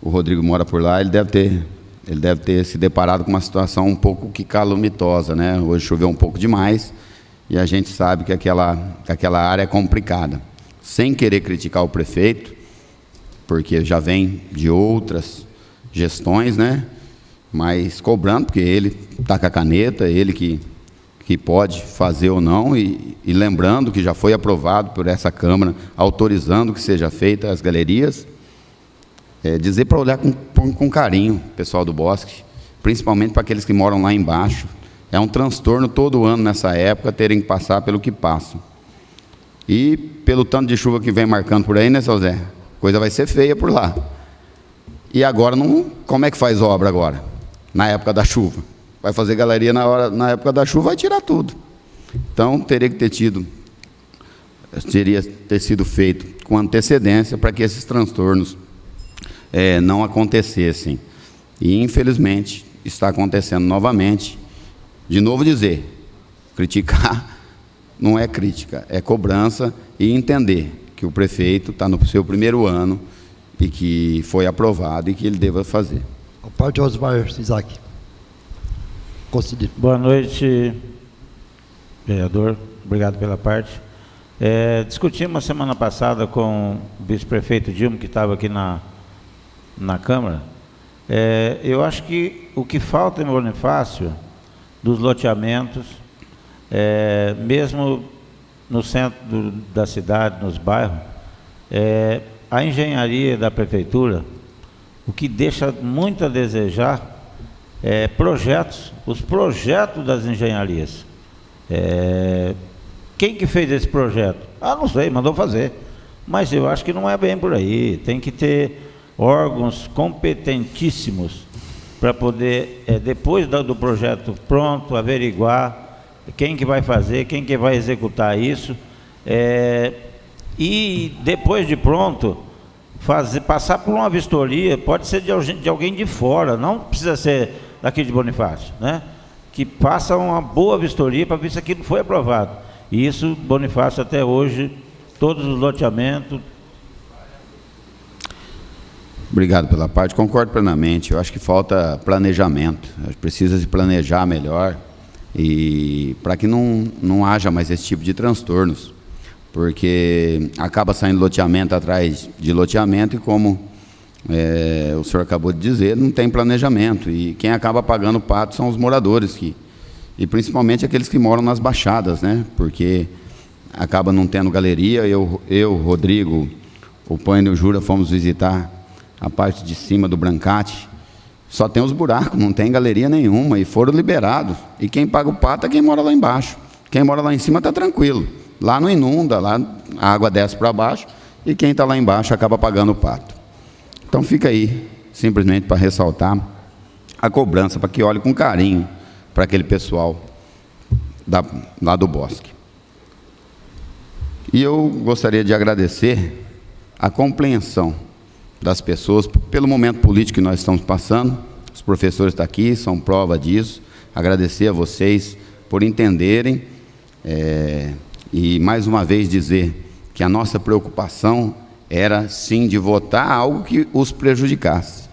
S2: o Rodrigo mora por lá, ele deve ter se deparado com uma situação um pouco que calamitosa, né? Hoje choveu um pouco demais e a gente sabe que aquela área é complicada. Sem querer criticar o prefeito, porque já vem de outras gestões, né? Mas cobrando, porque ele está com a caneta, ele que pode fazer ou não, e lembrando que já foi aprovado por essa Câmara, autorizando que seja feita as galerias, dizer para olhar com carinho, pessoal do bosque, principalmente para aqueles que moram lá embaixo. É um transtorno todo ano nessa época terem que passar pelo que passam. E pelo tanto de chuva que vem marcando por aí, né, seu Zé? A coisa vai ser feia por lá. E agora, como é que faz obra agora? Na época da chuva. Vai fazer galeria na época da chuva, vai tirar tudo. Então, teria ter sido feito com antecedência para que esses transtornos não acontecessem. E, infelizmente, está acontecendo novamente. De novo dizer, criticar não é crítica, é cobrança e entender que o prefeito está no seu primeiro ano e que foi aprovado e que ele deva fazer.
S1: A parte Osmar Isaac. Concedido.
S5: Boa noite, vereador. Obrigado pela parte. Discutimos semana passada com o vice-prefeito Dilma, que estava aqui na Câmara. Eu acho que o que falta em Bonifácio, dos loteamentos, mesmo no centro da cidade, nos bairros, a engenharia da prefeitura, o que deixa muito a desejar projetos, os projetos das engenharias. Quem que fez esse projeto? Não sei, mandou fazer. Mas eu acho que não é bem por aí. Tem que ter órgãos competentíssimos para poder, depois do projeto pronto, averiguar quem que vai fazer, quem que vai executar isso, e depois de pronto, passar por uma vistoria, pode ser de alguém de fora, não precisa ser daqui de Bonifácio, né? Que faça uma boa vistoria para ver se aquilo foi aprovado. E isso, Bonifácio, até hoje, todos os loteamentos.
S2: Obrigado pela parte, concordo plenamente. Eu acho que falta planejamento, precisa se planejar melhor e para que não haja mais esse tipo de transtornos, porque acaba saindo loteamento atrás de loteamento e, como o senhor acabou de dizer, não tem planejamento, e quem acaba pagando o pato são os moradores, e principalmente aqueles que moram nas baixadas, né? Porque acaba não tendo galeria. Eu, Rodrigo, o Pânico e o Jura fomos visitar a parte de cima do Brancate, só tem os buracos, não tem galeria nenhuma, e foram liberados. E quem paga o pato é quem mora lá embaixo. Quem mora lá em cima está tranquilo. Lá não inunda, lá a água desce para baixo, e quem está lá embaixo acaba pagando o pato. Então fica aí, simplesmente para ressaltar a cobrança, para que olhe com carinho para aquele pessoal lá do bosque. E eu gostaria de agradecer a compreensão das pessoas pelo momento político que nós estamos passando. Os professores estão aqui, são prova disso. Agradecer a vocês por entenderem, e mais uma vez dizer que a nossa preocupação era sim de votar algo que os prejudicasse.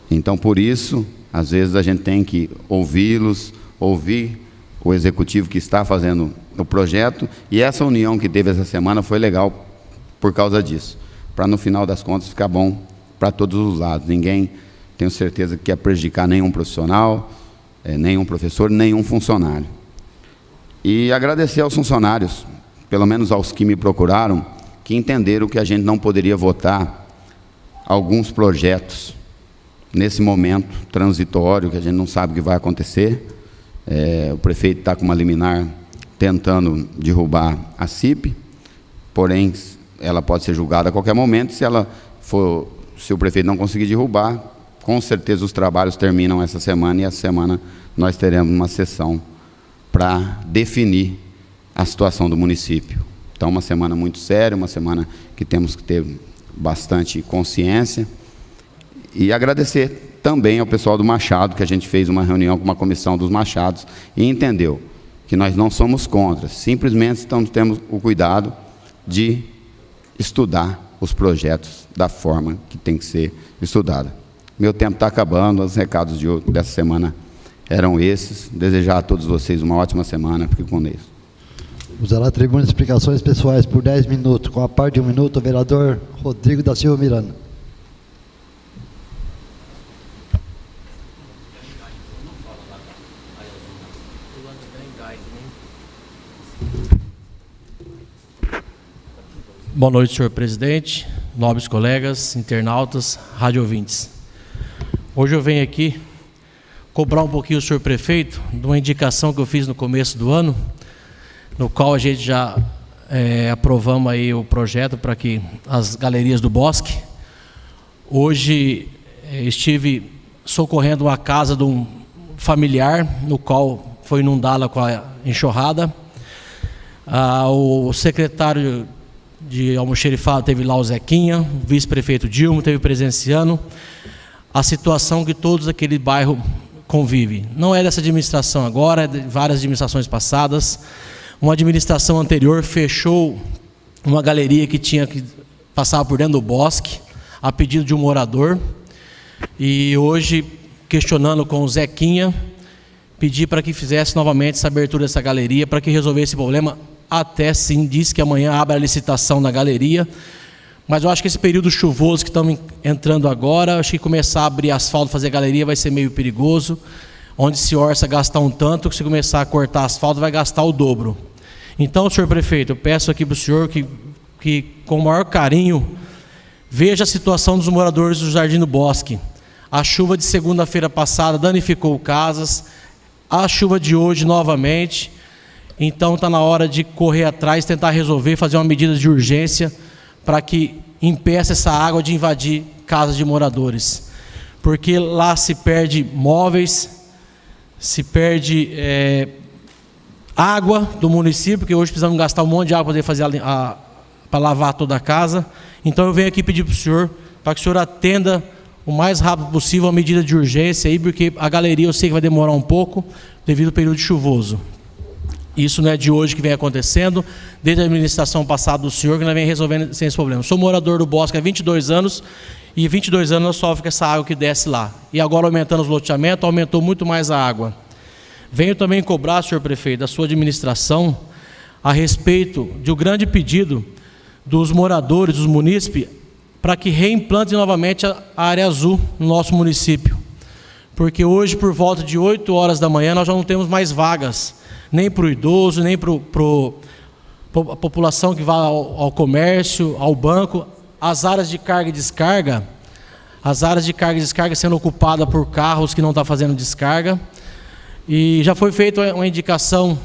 S2: Então, por isso, às vezes a gente tem que ouvi-los, ouvir o executivo que está fazendo o projeto, e essa união que teve essa semana foi legal por causa disso, para no final das contas ficar bom para todos os lados. Ninguém, tenho certeza, que quer prejudicar nenhum profissional, nenhum professor, nenhum funcionário. E agradecer aos funcionários, pelo menos aos que me procuraram, que entenderam que a gente não poderia votar alguns projetos nesse momento transitório, que a gente não sabe o que vai acontecer, O prefeito está com uma liminar tentando derrubar a CIP, porém, ela pode ser julgada a qualquer momento. Se o prefeito não conseguir derrubar, com certeza os trabalhos terminam essa semana, e essa semana nós teremos uma sessão para definir a situação do município. Então, uma semana muito séria, uma semana que temos que ter bastante consciência, e agradecer também ao pessoal do Machado, que a gente fez uma reunião com uma comissão dos Machados e entendeu que nós não somos contra, simplesmente temos o cuidado de estudar os projetos da forma que tem que ser estudada. Meu tempo está acabando, os recados dessa semana eram esses. Desejar a todos vocês uma ótima semana, fique com Deus.
S1: Usará a tribuna de explicações pessoais por 10 minutos, com a parte de 1 minuto, o vereador Rodrigo da Silva Miranda.
S8: Boa noite, senhor presidente, nobres colegas, internautas, rádio ouvintes. Hoje eu venho aqui cobrar um pouquinho o senhor prefeito de uma indicação que eu fiz no começo do ano, no qual a gente já aprovamos aí o projeto para que as galerias do Bosque. Hoje estive socorrendo uma casa de um familiar, no qual foi inundada com a enxurrada. O secretário de almoxerifado teve lá o Zequinha, o vice-prefeito Dilma teve presenciando a situação que todos aquele bairro convivem. Não é dessa administração agora, é de várias administrações passadas. Uma administração anterior fechou uma galeria que tinha que passar por dentro do Bosque, a pedido de um morador, e hoje, questionando com o Zequinha, pedi para que fizesse novamente essa abertura dessa galeria, para que resolvesse esse problema. Até sim, disse que amanhã abre a licitação na galeria, mas eu acho que esse período chuvoso que estamos entrando agora, acho que começar a abrir asfalto, fazer galeria vai ser meio perigoso, onde se orça gastar um tanto, que se começar a cortar asfalto vai gastar o dobro. Então, senhor prefeito, eu peço aqui para o senhor que com o maior carinho, veja a situação dos moradores do Jardim do Bosque. A chuva de segunda-feira passada danificou casas, a chuva de hoje novamente. Então está na hora de correr atrás, tentar resolver, fazer uma medida de urgência para que impeça essa água de invadir casas de moradores. Porque lá se perde móveis, se perde água do município, porque hoje precisamos gastar um monte de água para poder fazer para lavar toda a casa. Então eu venho aqui pedir para o senhor, para que o senhor atenda o mais rápido possível a medida de urgência aí, porque a galeria eu sei que vai demorar um pouco devido ao período chuvoso. Isso não é de hoje que vem acontecendo, desde a administração passada do senhor, que nós vem resolvendo sem esse problema. Sou morador do Bosque há 22 anos, e 22 anos nós sofremos com essa água que desce lá. E agora, aumentando os loteamentos, aumentou muito mais a água. Venho também cobrar, senhor prefeito, da sua administração, a respeito de um grande pedido dos moradores, dos munícipes, para que reimplantem novamente a área azul no nosso município. Porque hoje, por volta de 8 horas da manhã, nós já não temos mais vagas, nem para o idoso, nem para a população que vai ao comércio, ao banco. As áreas de carga e descarga, sendo ocupadas por carros que não estão fazendo descarga. E já foi feita uma indicação,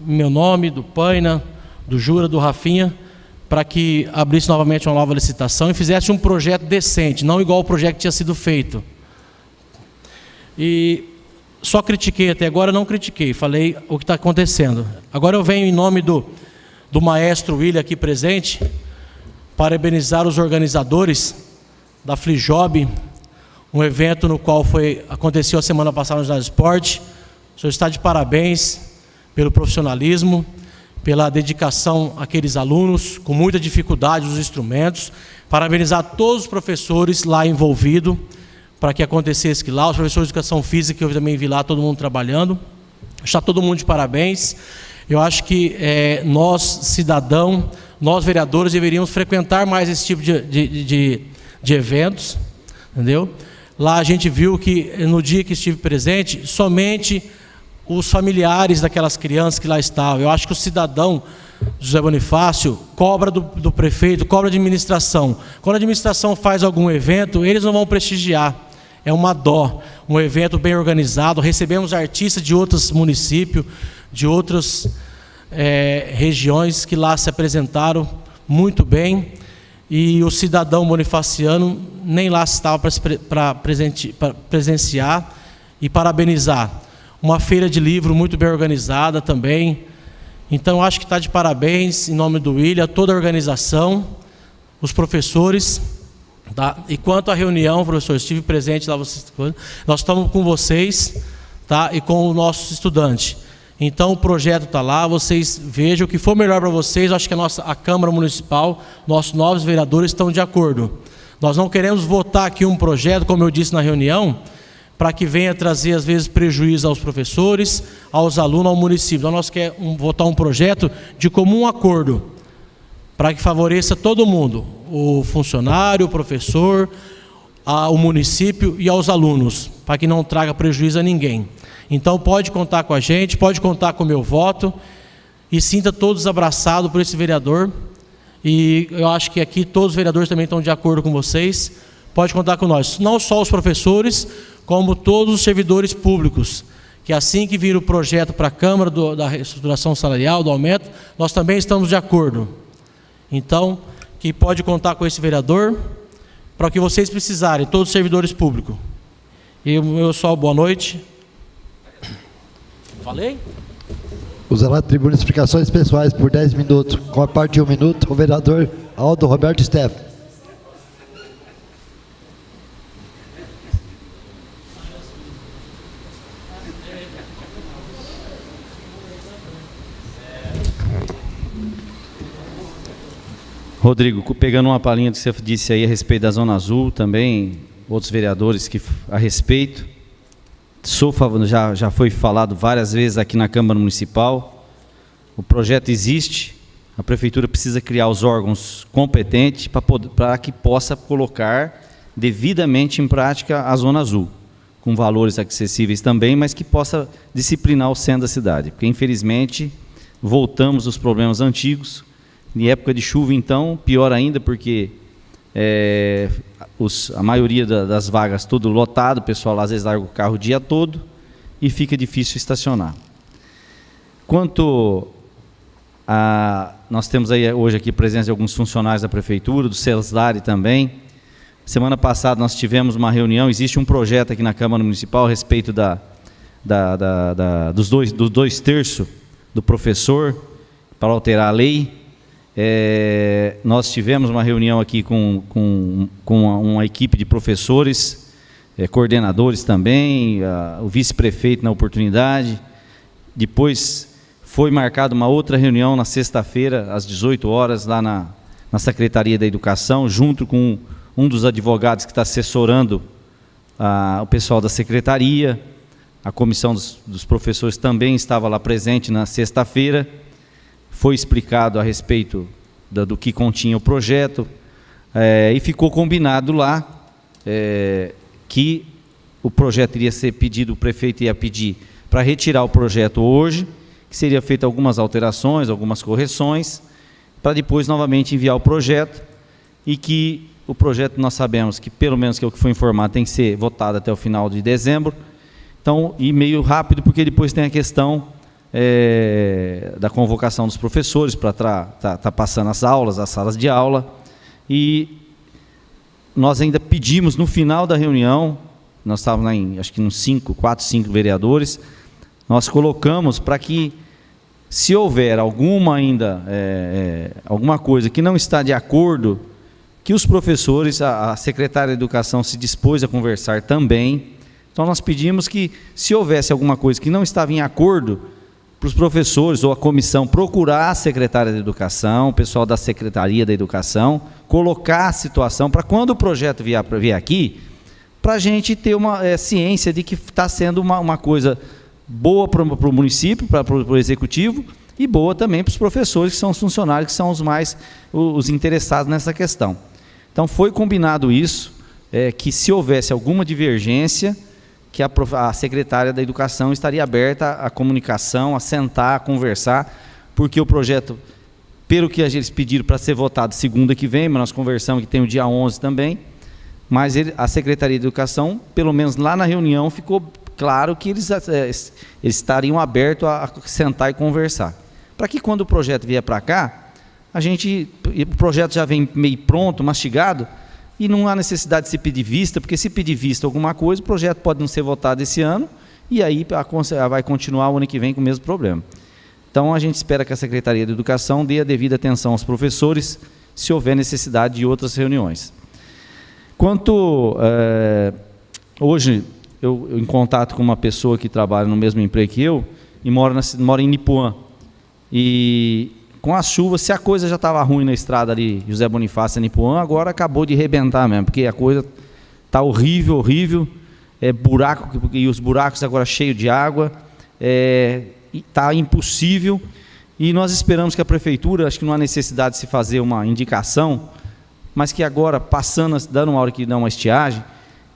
S8: meu nome, do Paina, do Jura, do Rafinha, para que abrisse novamente uma nova licitação e fizesse um projeto decente, não igual o projeto que tinha sido feito. E só critiquei até agora, não critiquei, falei o que está acontecendo. Agora eu venho em nome do maestro William aqui presente, parabenizar os organizadores da FliJob, um evento no qual aconteceu a semana passada no Ginásio Esporte. O senhor está de parabéns pelo profissionalismo, pela dedicação àqueles alunos, com muita dificuldade dos instrumentos. Parabenizar todos os professores lá envolvidos, para que acontecesse lá, os professores de educação física, que eu também vi lá, todo mundo trabalhando. Está todo mundo de parabéns. Eu acho que nós, cidadãos, nós vereadores, deveríamos frequentar mais esse tipo de eventos, entendeu? Lá a gente viu que, no dia que estive presente, somente os familiares daquelas crianças que lá estavam. Eu acho que o cidadão, José Bonifácio, cobra do prefeito, cobra da administração. Quando a administração faz algum evento, eles não vão prestigiar. É uma dó, um evento bem organizado. Recebemos artistas de outros municípios, de outras regiões que lá se apresentaram muito bem. E o cidadão bonifaciano nem lá estava para presenciar e parabenizar. Uma feira de livro muito bem organizada também. Então, acho que está de parabéns, em nome do William, toda a organização, os professores. Tá? E quanto à reunião, professor, estive presente lá, nós estamos com vocês, tá? E com os nossos estudantes. Então, o projeto está lá, vocês vejam o que for melhor para vocês. Eu acho que a Câmara Municipal, nossos novos vereadores estão de acordo. Nós não queremos votar aqui um projeto, como eu disse na reunião, para que venha trazer, às vezes, prejuízo aos professores, aos alunos, ao município. Então, nós queremos votar um projeto de comum acordo, para que favoreça todo mundo, o funcionário, o professor, o município e aos alunos, para que não traga prejuízo a ninguém. Então, pode contar com a gente, pode contar com o meu voto, e sinta todos abraçados por esse vereador. E eu acho que aqui todos os vereadores também estão de acordo com vocês. Pode contar com nós, não só os professores, como todos os servidores públicos, que assim que vir o projeto para a Câmara da reestruturação salarial, do aumento, nós também estamos de acordo. Então, que pode contar com esse vereador, para o que vocês precisarem, todos os servidores públicos. E o meu pessoal, boa noite. Falei?
S1: Usará a tribuna explicações pessoais por 10 minutos. Com a parte de 1 minuto, o vereador Aldo Roberto Steff.
S3: Rodrigo, pegando uma palhinha do que você disse aí a respeito da Zona Azul, também outros vereadores que a respeito, já foi falado várias vezes aqui na Câmara Municipal, o projeto existe, a Prefeitura precisa criar os órgãos competentes para que possa colocar devidamente em prática a Zona Azul, com valores acessíveis também, mas que possa disciplinar o centro da cidade, porque infelizmente voltamos aos problemas antigos. Em época de chuva, então, pior ainda, porque a maioria das vagas tudo lotado, o pessoal às vezes larga o carro o dia todo e fica difícil estacionar. Quanto a... Nós temos aí hoje aqui presença de alguns funcionários da Prefeitura, do Cesare também. Semana passada nós tivemos uma reunião, existe um projeto aqui na Câmara Municipal a respeito dos 2/3 do professor, para alterar a lei. Nós tivemos uma reunião aqui com uma equipe de professores, coordenadores também, o vice-prefeito na oportunidade. Depois foi marcada uma outra reunião na sexta-feira, às 18 horas, lá na Secretaria da Educação, junto com um dos advogados que está assessorando o pessoal da Secretaria. A comissão dos professores também estava lá presente na sexta-feira. Foi explicado a respeito do que continha o projeto, e ficou combinado lá que o projeto iria ser pedido, o prefeito ia pedir para retirar o projeto hoje, que seria feita algumas alterações, algumas correções, para depois novamente enviar o projeto, e que o projeto nós sabemos que, pelo menos que é o que foi informado, tem que ser votado até o final de dezembro. Então, e meio rápido, porque depois tem a questão da convocação dos professores para tá passando as aulas, as salas de aula, e nós ainda pedimos no final da reunião, nós estávamos lá em, acho que uns 4, 5 vereadores, nós colocamos para que, se houver alguma coisa que não está de acordo, que os professores, a secretária de Educação se dispôs a conversar também. Então nós pedimos que, se houvesse alguma coisa que não estava em acordo, para os professores ou a comissão procurar a secretária de Educação, o pessoal da Secretaria da Educação, colocar a situação para quando o projeto vier aqui, para a gente ter uma ciência de que está sendo uma coisa boa para o município, para o executivo, e boa também para os professores, que são os funcionários, que são os interessados nessa questão. Então foi combinado isso, que se houvesse alguma divergência, que a secretária da Educação estaria aberta à comunicação, a sentar, a conversar, porque o projeto, pelo que eles pediram para ser votado segunda que vem, mas nós conversamos que tem o dia 11 também, mas a Secretaria de Educação, pelo menos lá na reunião, ficou claro que eles estariam abertos a sentar e conversar. Para que quando o projeto vier para cá, o projeto já vem meio pronto, mastigado, e não há necessidade de se pedir vista, porque se pedir vista alguma coisa, o projeto pode não ser votado esse ano, e aí vai continuar o ano que vem com o mesmo problema. Então, a gente espera que a Secretaria de Educação dê a devida atenção aos professores, se houver necessidade de outras reuniões. Quanto, hoje, eu em contato com uma pessoa que trabalha no mesmo emprego que eu, e mora em Nipuã, e com as chuvas, se a coisa já estava ruim na estrada ali, José Bonifácio e Nipuã, agora acabou de arrebentar mesmo, porque a coisa está horrível, horrível, buraco, e os buracos agora cheios de água, está impossível, e nós esperamos que a Prefeitura, acho que não há necessidade de se fazer uma indicação, mas que agora, dando uma hora que dá uma estiagem,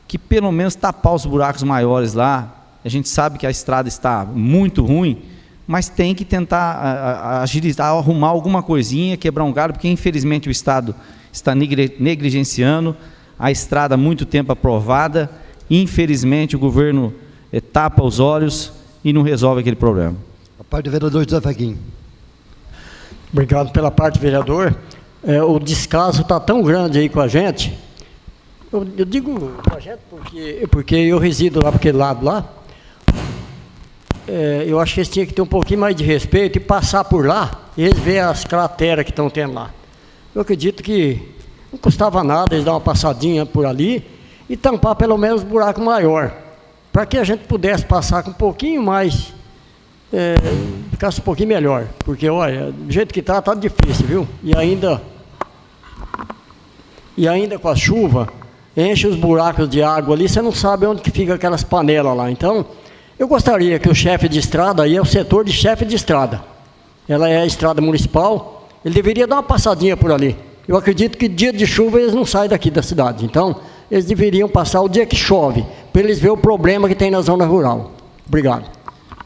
S3: que pelo menos tapar os buracos maiores lá. A gente sabe que a estrada está muito ruim, mas tem que tentar agilizar, arrumar alguma coisinha, quebrar um galho, porque infelizmente o Estado está negligenciando a estrada há muito tempo aprovada, e infelizmente o governo tapa os olhos e não resolve aquele problema.
S1: A parte do vereador José Faquim.
S4: Obrigado pela parte, vereador. O descaso está tão grande aí com a gente. Eu digo com a gente porque eu resido lá para aquele lado lá. Eu acho que eles tinham que ter um pouquinho mais de respeito e passar por lá, e eles verem as crateras que estão tendo lá. Eu acredito que não custava nada eles dar uma passadinha por ali e tampar pelo menos um buraco maior, para que a gente pudesse passar com um pouquinho mais, ficasse um pouquinho melhor, porque olha, do jeito que está difícil, viu? E ainda com a chuva, enche os buracos de água ali, você não sabe onde que fica aquelas panelas lá. Então, eu gostaria que o chefe de estrada, aí é o setor de chefe de estrada, ela é a estrada municipal, ele deveria dar uma passadinha por ali. Eu acredito que dia de chuva eles não saem daqui da cidade, então eles deveriam passar o dia que chove, para eles verem o problema que tem na zona rural. Obrigado.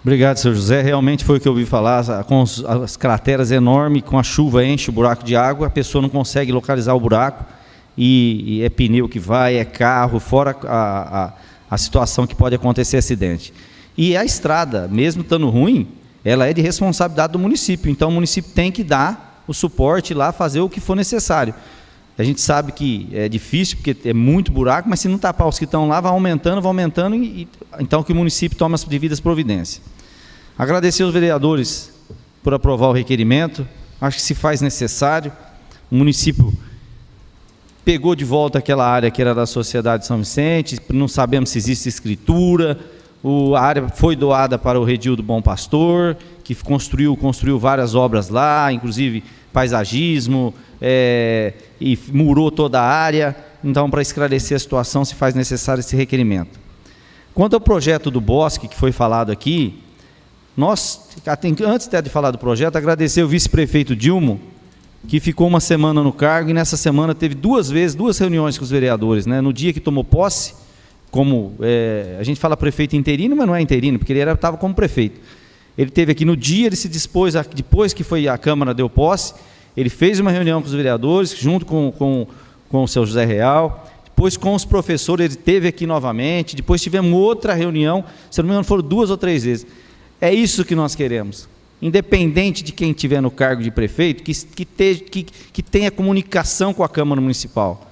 S3: Obrigado, senhor José. Realmente foi o que eu ouvi falar, com as crateras enormes, com a chuva enche o buraco de água, a pessoa não consegue localizar o buraco, e é pneu que vai, é carro, fora a situação que pode acontecer acidente. E a estrada, mesmo estando ruim, ela é de responsabilidade do município, então o município tem que dar o suporte lá, fazer o que for necessário. A gente sabe que é difícil, porque é muito buraco, mas se não tapar os que estão lá, vai aumentando, então que o município tome as devidas providências. Agradecer aos vereadores por aprovar o requerimento, acho que se faz necessário. O município pegou de volta aquela área que era da Sociedade São Vicente, não sabemos se existe escritura, a área foi doada para o Redil do Bom Pastor, que construiu várias obras lá, inclusive paisagismo, e murou toda a área. Então, para esclarecer a situação, se faz necessário esse requerimento. Quanto ao projeto do Bosque, que foi falado aqui, antes de falar do projeto, agradecer o vice-prefeito Dilmo, que ficou uma semana no cargo, e nessa semana teve duas reuniões com os vereadores, né? No dia que tomou posse, a gente fala prefeito interino, mas não é interino, porque ele estava como prefeito. Ele teve aqui no dia, ele se dispôs, depois que a Câmara deu posse, ele fez uma reunião com os vereadores, junto com o seu José Real, depois com os professores, ele esteve aqui novamente, depois tivemos outra reunião, se não me engano foram 2 ou 3 vezes. É isso que nós queremos. Independente de quem estiver no cargo de prefeito, que tenha comunicação com a Câmara Municipal,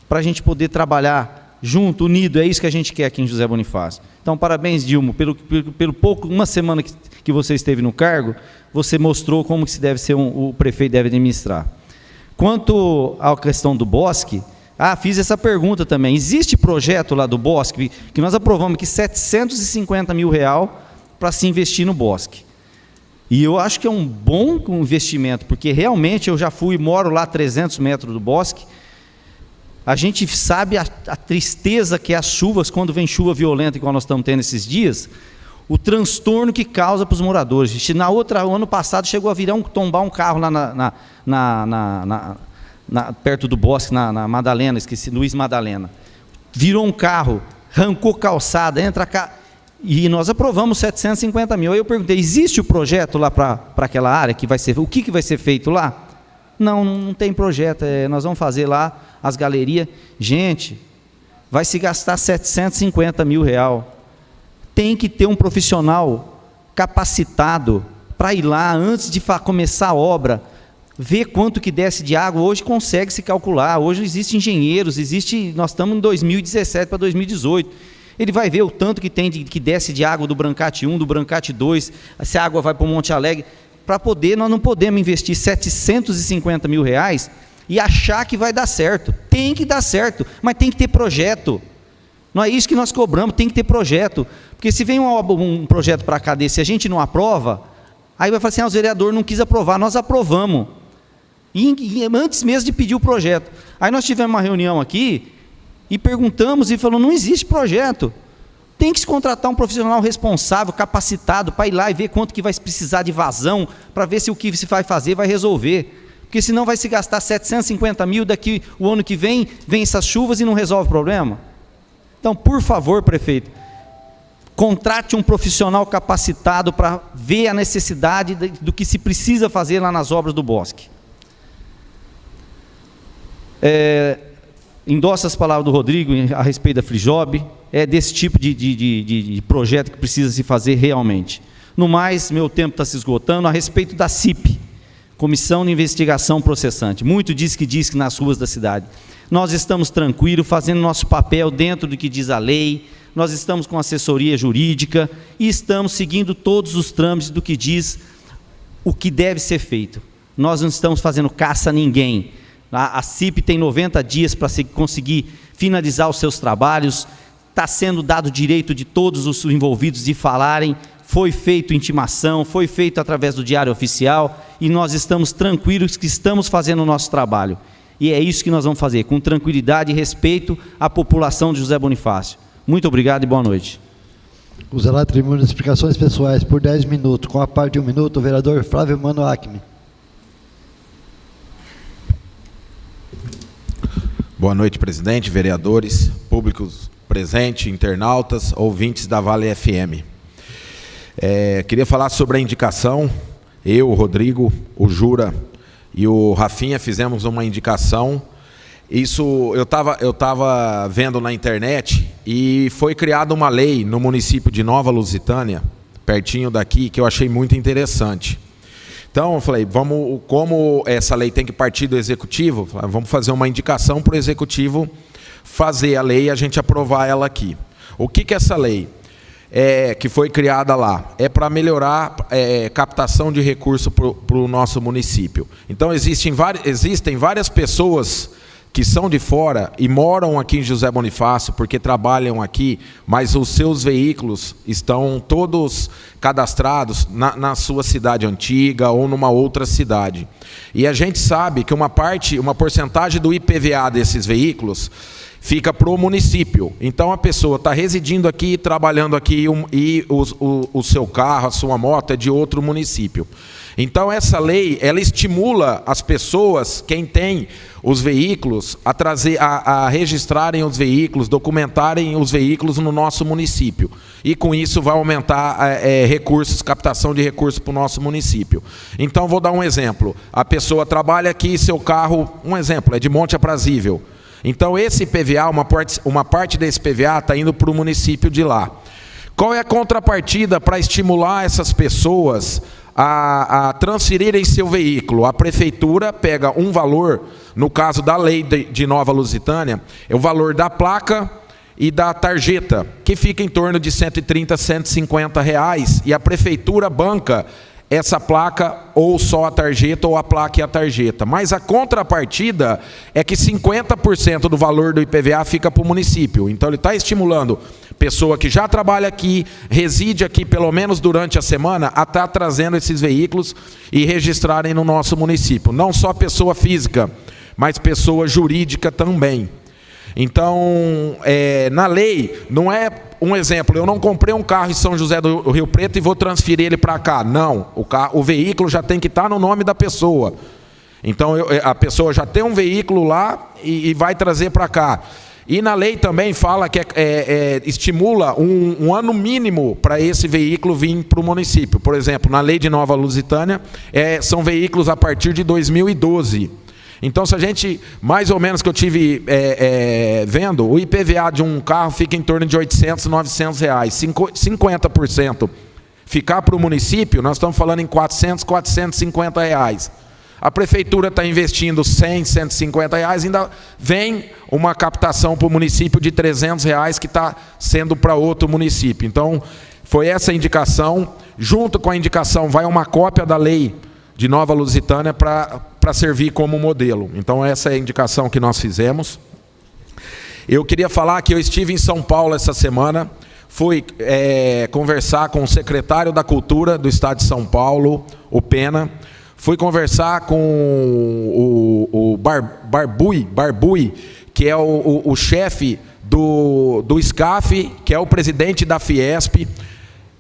S3: para a gente poder trabalhar junto, unido, é isso que a gente quer aqui em José Bonifácio. Então, parabéns, Dilma, pelo uma semana que você esteve no cargo, você mostrou como que se deve ser o prefeito deve administrar. Quanto à questão do Bosque, fiz essa pergunta também. Existe projeto lá do Bosque, que nós aprovamos aqui R$750 mil para se investir no Bosque. E eu acho que é um bom investimento, porque realmente eu já moro lá a 300 metros do Bosque. A gente sabe a tristeza que é as chuvas, quando vem chuva violenta, igual nós estamos tendo esses dias, o transtorno que causa para os moradores. O ano passado chegou a tombar um carro lá perto do Bosque, na Madalena, Luiz Madalena. Virou um carro, arrancou calçada, e nós aprovamos 750 mil. Aí eu perguntei, existe o projeto lá para aquela área, o que vai ser feito lá? Não tem projeto, nós vamos fazer lá as galerias. Gente, vai se gastar 750 mil reais. Tem que ter um profissional capacitado para ir lá antes de começar a obra, ver quanto que desce de água. Hoje consegue se calcular, hoje existem engenheiros, nós estamos em 2017 para 2018. Ele vai ver o tanto que tem que desce de água do Brancate 1, do Brancate 2, se a água vai para o Monte Alegre. Para poder, nós não podemos investir 750 mil reais e achar que vai dar certo. Tem que dar certo, mas tem que ter projeto. Não é isso que nós cobramos, tem que ter projeto. Porque se vem um projeto para cá desse, se a gente não aprova, aí vai falar assim, os vereadores não quis aprovar, nós aprovamos. E antes mesmo de pedir o projeto. Aí nós tivemos uma reunião aqui e perguntamos e falou, não existe projeto. Tem que se contratar um profissional responsável, capacitado, para ir lá e ver quanto que vai precisar de vazão, para ver se o que se vai fazer vai resolver. Porque senão vai se gastar 750 mil, daqui o ano que vem essas chuvas e não resolve o problema. Então, por favor, prefeito, contrate um profissional capacitado para ver a necessidade do que se precisa fazer lá nas obras do bosque. Endosso as palavras do Rodrigo a respeito da Frijob, é desse tipo de projeto que precisa se fazer realmente. No mais, meu tempo está se esgotando. A respeito da CIP, Comissão de Investigação Processante, muito diz que nas ruas da cidade. Nós estamos tranquilos, fazendo nosso papel dentro do que diz a lei, nós estamos com assessoria jurídica e estamos seguindo todos os trâmites do que diz o que deve ser feito. Nós não estamos fazendo caça a ninguém. A CIP tem 90 dias para conseguir finalizar os seus trabalhos, está sendo dado o direito de todos os envolvidos de falarem, foi feita intimação, foi feito através do Diário Oficial, e nós estamos tranquilos que estamos fazendo o nosso trabalho. E é isso que nós vamos fazer, com tranquilidade e respeito à população de José Bonifácio. Muito obrigado e boa noite.
S1: Usará a tribuna de explicações pessoais por 10 minutos, com a parte de 1 minuto, o vereador Flávio Mano Acme.
S9: Boa noite, presidente, vereadores, públicos presentes, internautas, ouvintes da Vale FM. Queria falar sobre a indicação. Eu, o Rodrigo, o Jura e o Rafinha fizemos uma indicação. Isso eu estava vendo na internet e foi criada uma lei no município de Nova Lusitânia, pertinho daqui, que eu achei muito interessante. Então, eu falei, como essa lei tem que partir do Executivo, vamos fazer uma indicação para o Executivo fazer a lei e a gente aprovar ela aqui. O que é essa lei? Que foi criada lá? É para melhorar captação de recursos para o nosso município. Então, existem várias pessoas que são de fora e moram aqui em José Bonifácio, porque trabalham aqui, mas os seus veículos estão todos cadastrados na sua cidade antiga ou numa outra cidade. E a gente sabe que uma porcentagem do IPVA desses veículos fica para o município. Então a pessoa está residindo aqui, trabalhando aqui, e o seu carro, a sua moto é de outro município. Então essa lei, ela estimula as pessoas, quem tem os veículos, a registrarem os veículos, documentarem os veículos no nosso município. E com isso vai aumentar captação de recursos para o nosso município. Então vou dar um exemplo. A pessoa trabalha aqui, seu carro, um exemplo, é de Monte Aprazível. Então esse PVA, uma parte desse PVA está indo para o município de lá. Qual é a contrapartida para estimular essas pessoas a transferirem seu veículo? A prefeitura pega um valor, no caso da lei de Nova Lusitânia, é o valor da placa e da tarjeta, que fica em torno de 130, 150 reais, e a prefeitura banca essa placa, ou só a tarjeta, ou a placa e a tarjeta. Mas a contrapartida é que 50% do valor do IPVA fica para o município. Então ele está estimulando pessoa que já trabalha aqui, reside aqui pelo menos durante a semana, a estar trazendo esses veículos e registrarem no nosso município. Não só pessoa física, mas pessoa jurídica também. Então, na lei, não é um exemplo, eu não comprei um carro em São José do Rio Preto e vou transferir ele para cá. Não, o veículo já tem que estar no nome da pessoa. Então, a pessoa já tem um veículo lá e vai trazer para cá. E na lei também fala que estimula um ano mínimo para esse veículo vir para o município. Por exemplo, na lei de Nova Lusitânia, são veículos a partir de 2012. Então, se a gente, mais ou menos que eu tive vendo, o IPVA de um carro fica em torno de R$800, R$900. 50% ficar para o município, nós estamos falando em R$400, R$450. A prefeitura está investindo R$100, R$150, ainda vem uma captação para o município de R$300 que está sendo para outro município. Então, foi essa a indicação. Junto com a indicação vai uma cópia da lei de Nova Lusitânia para servir como modelo. Então, essa é a indicação que nós fizemos. Eu queria falar que eu estive em São Paulo essa semana, fui conversar com o secretário da Cultura do Estado de São Paulo, o Pena, fui conversar com o Barbui, que é o chefe do SCAF, que é o presidente da Fiesp.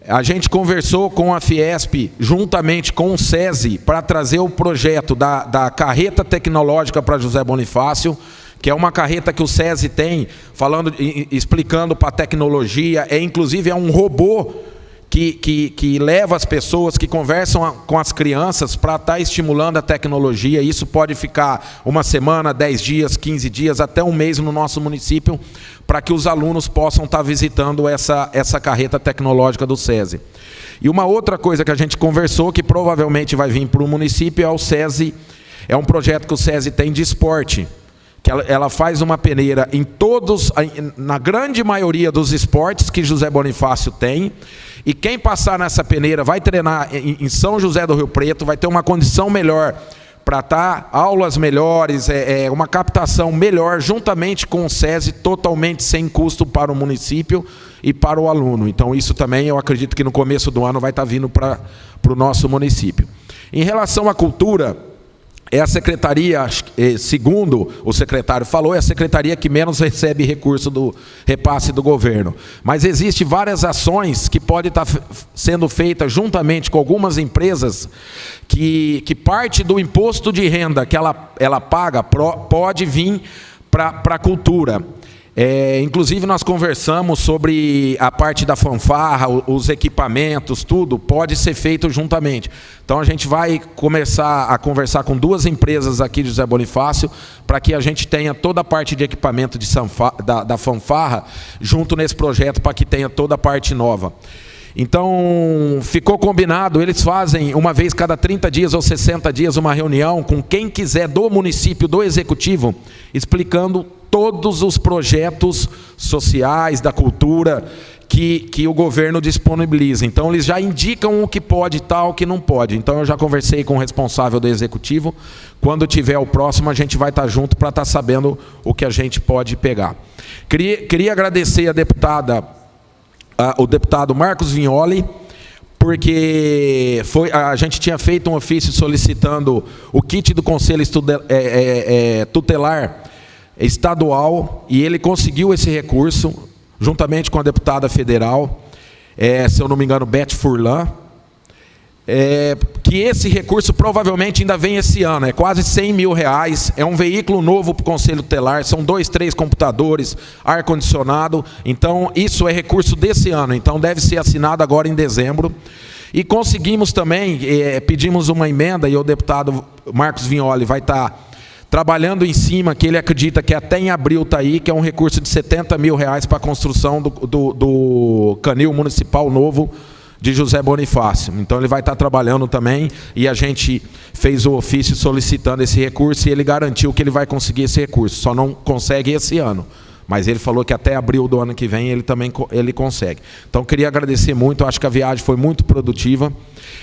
S9: A gente conversou com a Fiesp, juntamente com o SESI, para trazer o projeto da carreta tecnológica para José Bonifácio, que é uma carreta que o SESI tem, explicando para a tecnologia, inclusive é um robô que leva as pessoas, que conversam com as crianças para estar estimulando a tecnologia. Isso pode ficar uma semana, 10 dias, 15 dias, até um mês no nosso município, para que os alunos possam estar visitando essa carreta tecnológica do SESI. E uma outra coisa que a gente conversou, que provavelmente vai vir para o município, é o SESI, é um projeto que o SESI tem de esporte, que ela faz uma peneira na grande maioria dos esportes que José Bonifácio tem, e quem passar nessa peneira vai treinar em São José do Rio Preto, vai ter uma condição melhor para estar, aulas melhores, uma captação melhor, juntamente com o SESI, totalmente sem custo para o município e para o aluno. Então, isso também eu acredito que no começo do ano vai estar vindo para o nosso município. Em relação à cultura, é a secretaria, segundo o secretário falou, é a secretaria que menos recebe recurso do repasse do governo. Mas existem várias ações que podem estar sendo feitas juntamente com algumas empresas que parte do imposto de renda que ela paga pode vir para a cultura. Inclusive nós conversamos sobre a parte da fanfarra, os equipamentos, tudo pode ser feito juntamente. Então a gente vai começar a conversar com duas empresas aqui de José Bonifácio para que a gente tenha toda a parte de equipamento da fanfarra junto nesse projeto, para que tenha toda a parte nova. Então, ficou combinado, eles fazem uma vez cada 30 dias ou 60 dias uma reunião com quem quiser do município, do executivo, explicando todos os projetos sociais, da cultura, que o governo disponibiliza. Então, eles já indicam o que pode e tal, o que não pode. Então, eu já conversei com o responsável do executivo. Quando tiver o próximo, a gente vai estar junto para estar sabendo o que a gente pode pegar. Queria agradecer o deputado Marcos Vignoli, porque a gente tinha feito um ofício solicitando o kit do Conselho Tutelar Estadual, e ele conseguiu esse recurso, juntamente com a deputada federal, se eu não me engano, Beth Furlan, que esse recurso provavelmente ainda vem esse ano, é quase R$100 mil, é um veículo novo para o Conselho Tutelar, são 2, 3 computadores, ar-condicionado, então isso é recurso desse ano, então deve ser assinado agora em dezembro. E conseguimos também, pedimos uma emenda, e o deputado Marcos Vignoli vai estar trabalhando em cima, que ele acredita que até em abril está aí, que é um recurso de R$70 mil para a construção do canil municipal novo de José Bonifácio. Então ele vai estar trabalhando também, e a gente fez o ofício solicitando esse recurso, e ele garantiu que ele vai conseguir esse recurso, só não consegue esse ano. Mas ele falou que até abril do ano que vem ele consegue. Então queria agradecer muito, acho que a viagem foi muito produtiva.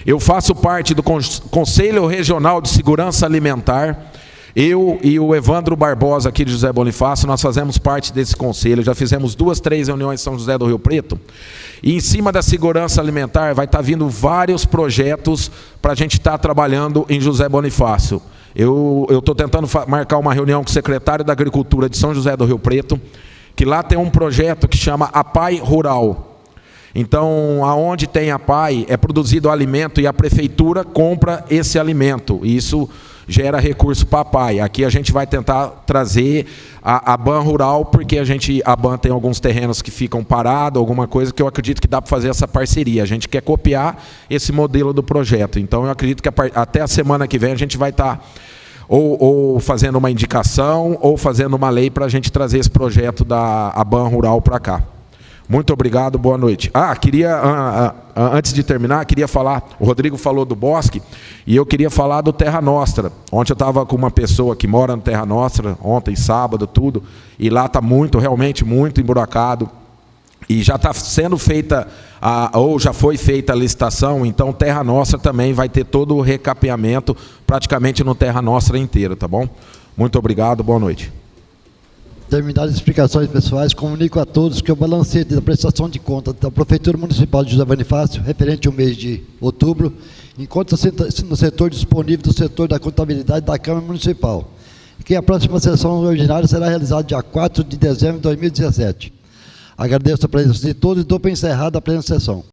S9: Eu faço parte do Conselho Regional de Segurança Alimentar. Eu e o Evandro Barbosa, aqui de José Bonifácio, nós fazemos parte desse conselho, já fizemos 2, 3 reuniões em São José do Rio Preto, e em cima da segurança alimentar vai estar vindo vários projetos para a gente estar trabalhando em José Bonifácio. Eu estou tentando marcar uma reunião com o secretário da Agricultura de São José do Rio Preto, que lá tem um projeto que chama APAI Rural. Então, aonde tem APAI, é produzido alimento e a prefeitura compra esse alimento, e isso gera recurso para a APAI. Aqui a gente vai tentar trazer a BAN rural, porque a BAN tem alguns terrenos que ficam parados, alguma coisa que eu acredito que dá para fazer essa parceria. A gente quer copiar esse modelo do projeto. Então eu acredito que até a semana que vem a gente vai estar ou fazendo uma indicação, ou fazendo uma lei para a gente trazer esse projeto da ABAN Rural para cá. Muito obrigado, boa noite. Antes de terminar, queria falar, o Rodrigo falou do bosque, e eu queria falar do Terra Nostra. Ontem eu estava com uma pessoa que mora no Terra Nostra, ontem, sábado, tudo, e lá está realmente muito emburacado, e já está sendo feita, ou já foi feita a licitação, então Terra Nostra também vai ter todo o recapeamento, praticamente no Terra Nostra inteiro, tá bom? Muito obrigado, boa noite.
S1: Terminadas as explicações pessoais, comunico a todos que o balancete da prestação de contas da Prefeitura Municipal de José Bonifácio, referente ao mês de outubro, encontra-se no setor disponível do setor da contabilidade da Câmara Municipal, e que a próxima sessão ordinária será realizada dia 4 de dezembro de 2017. Agradeço a presença de todos e dou para encerrada a presente sessão.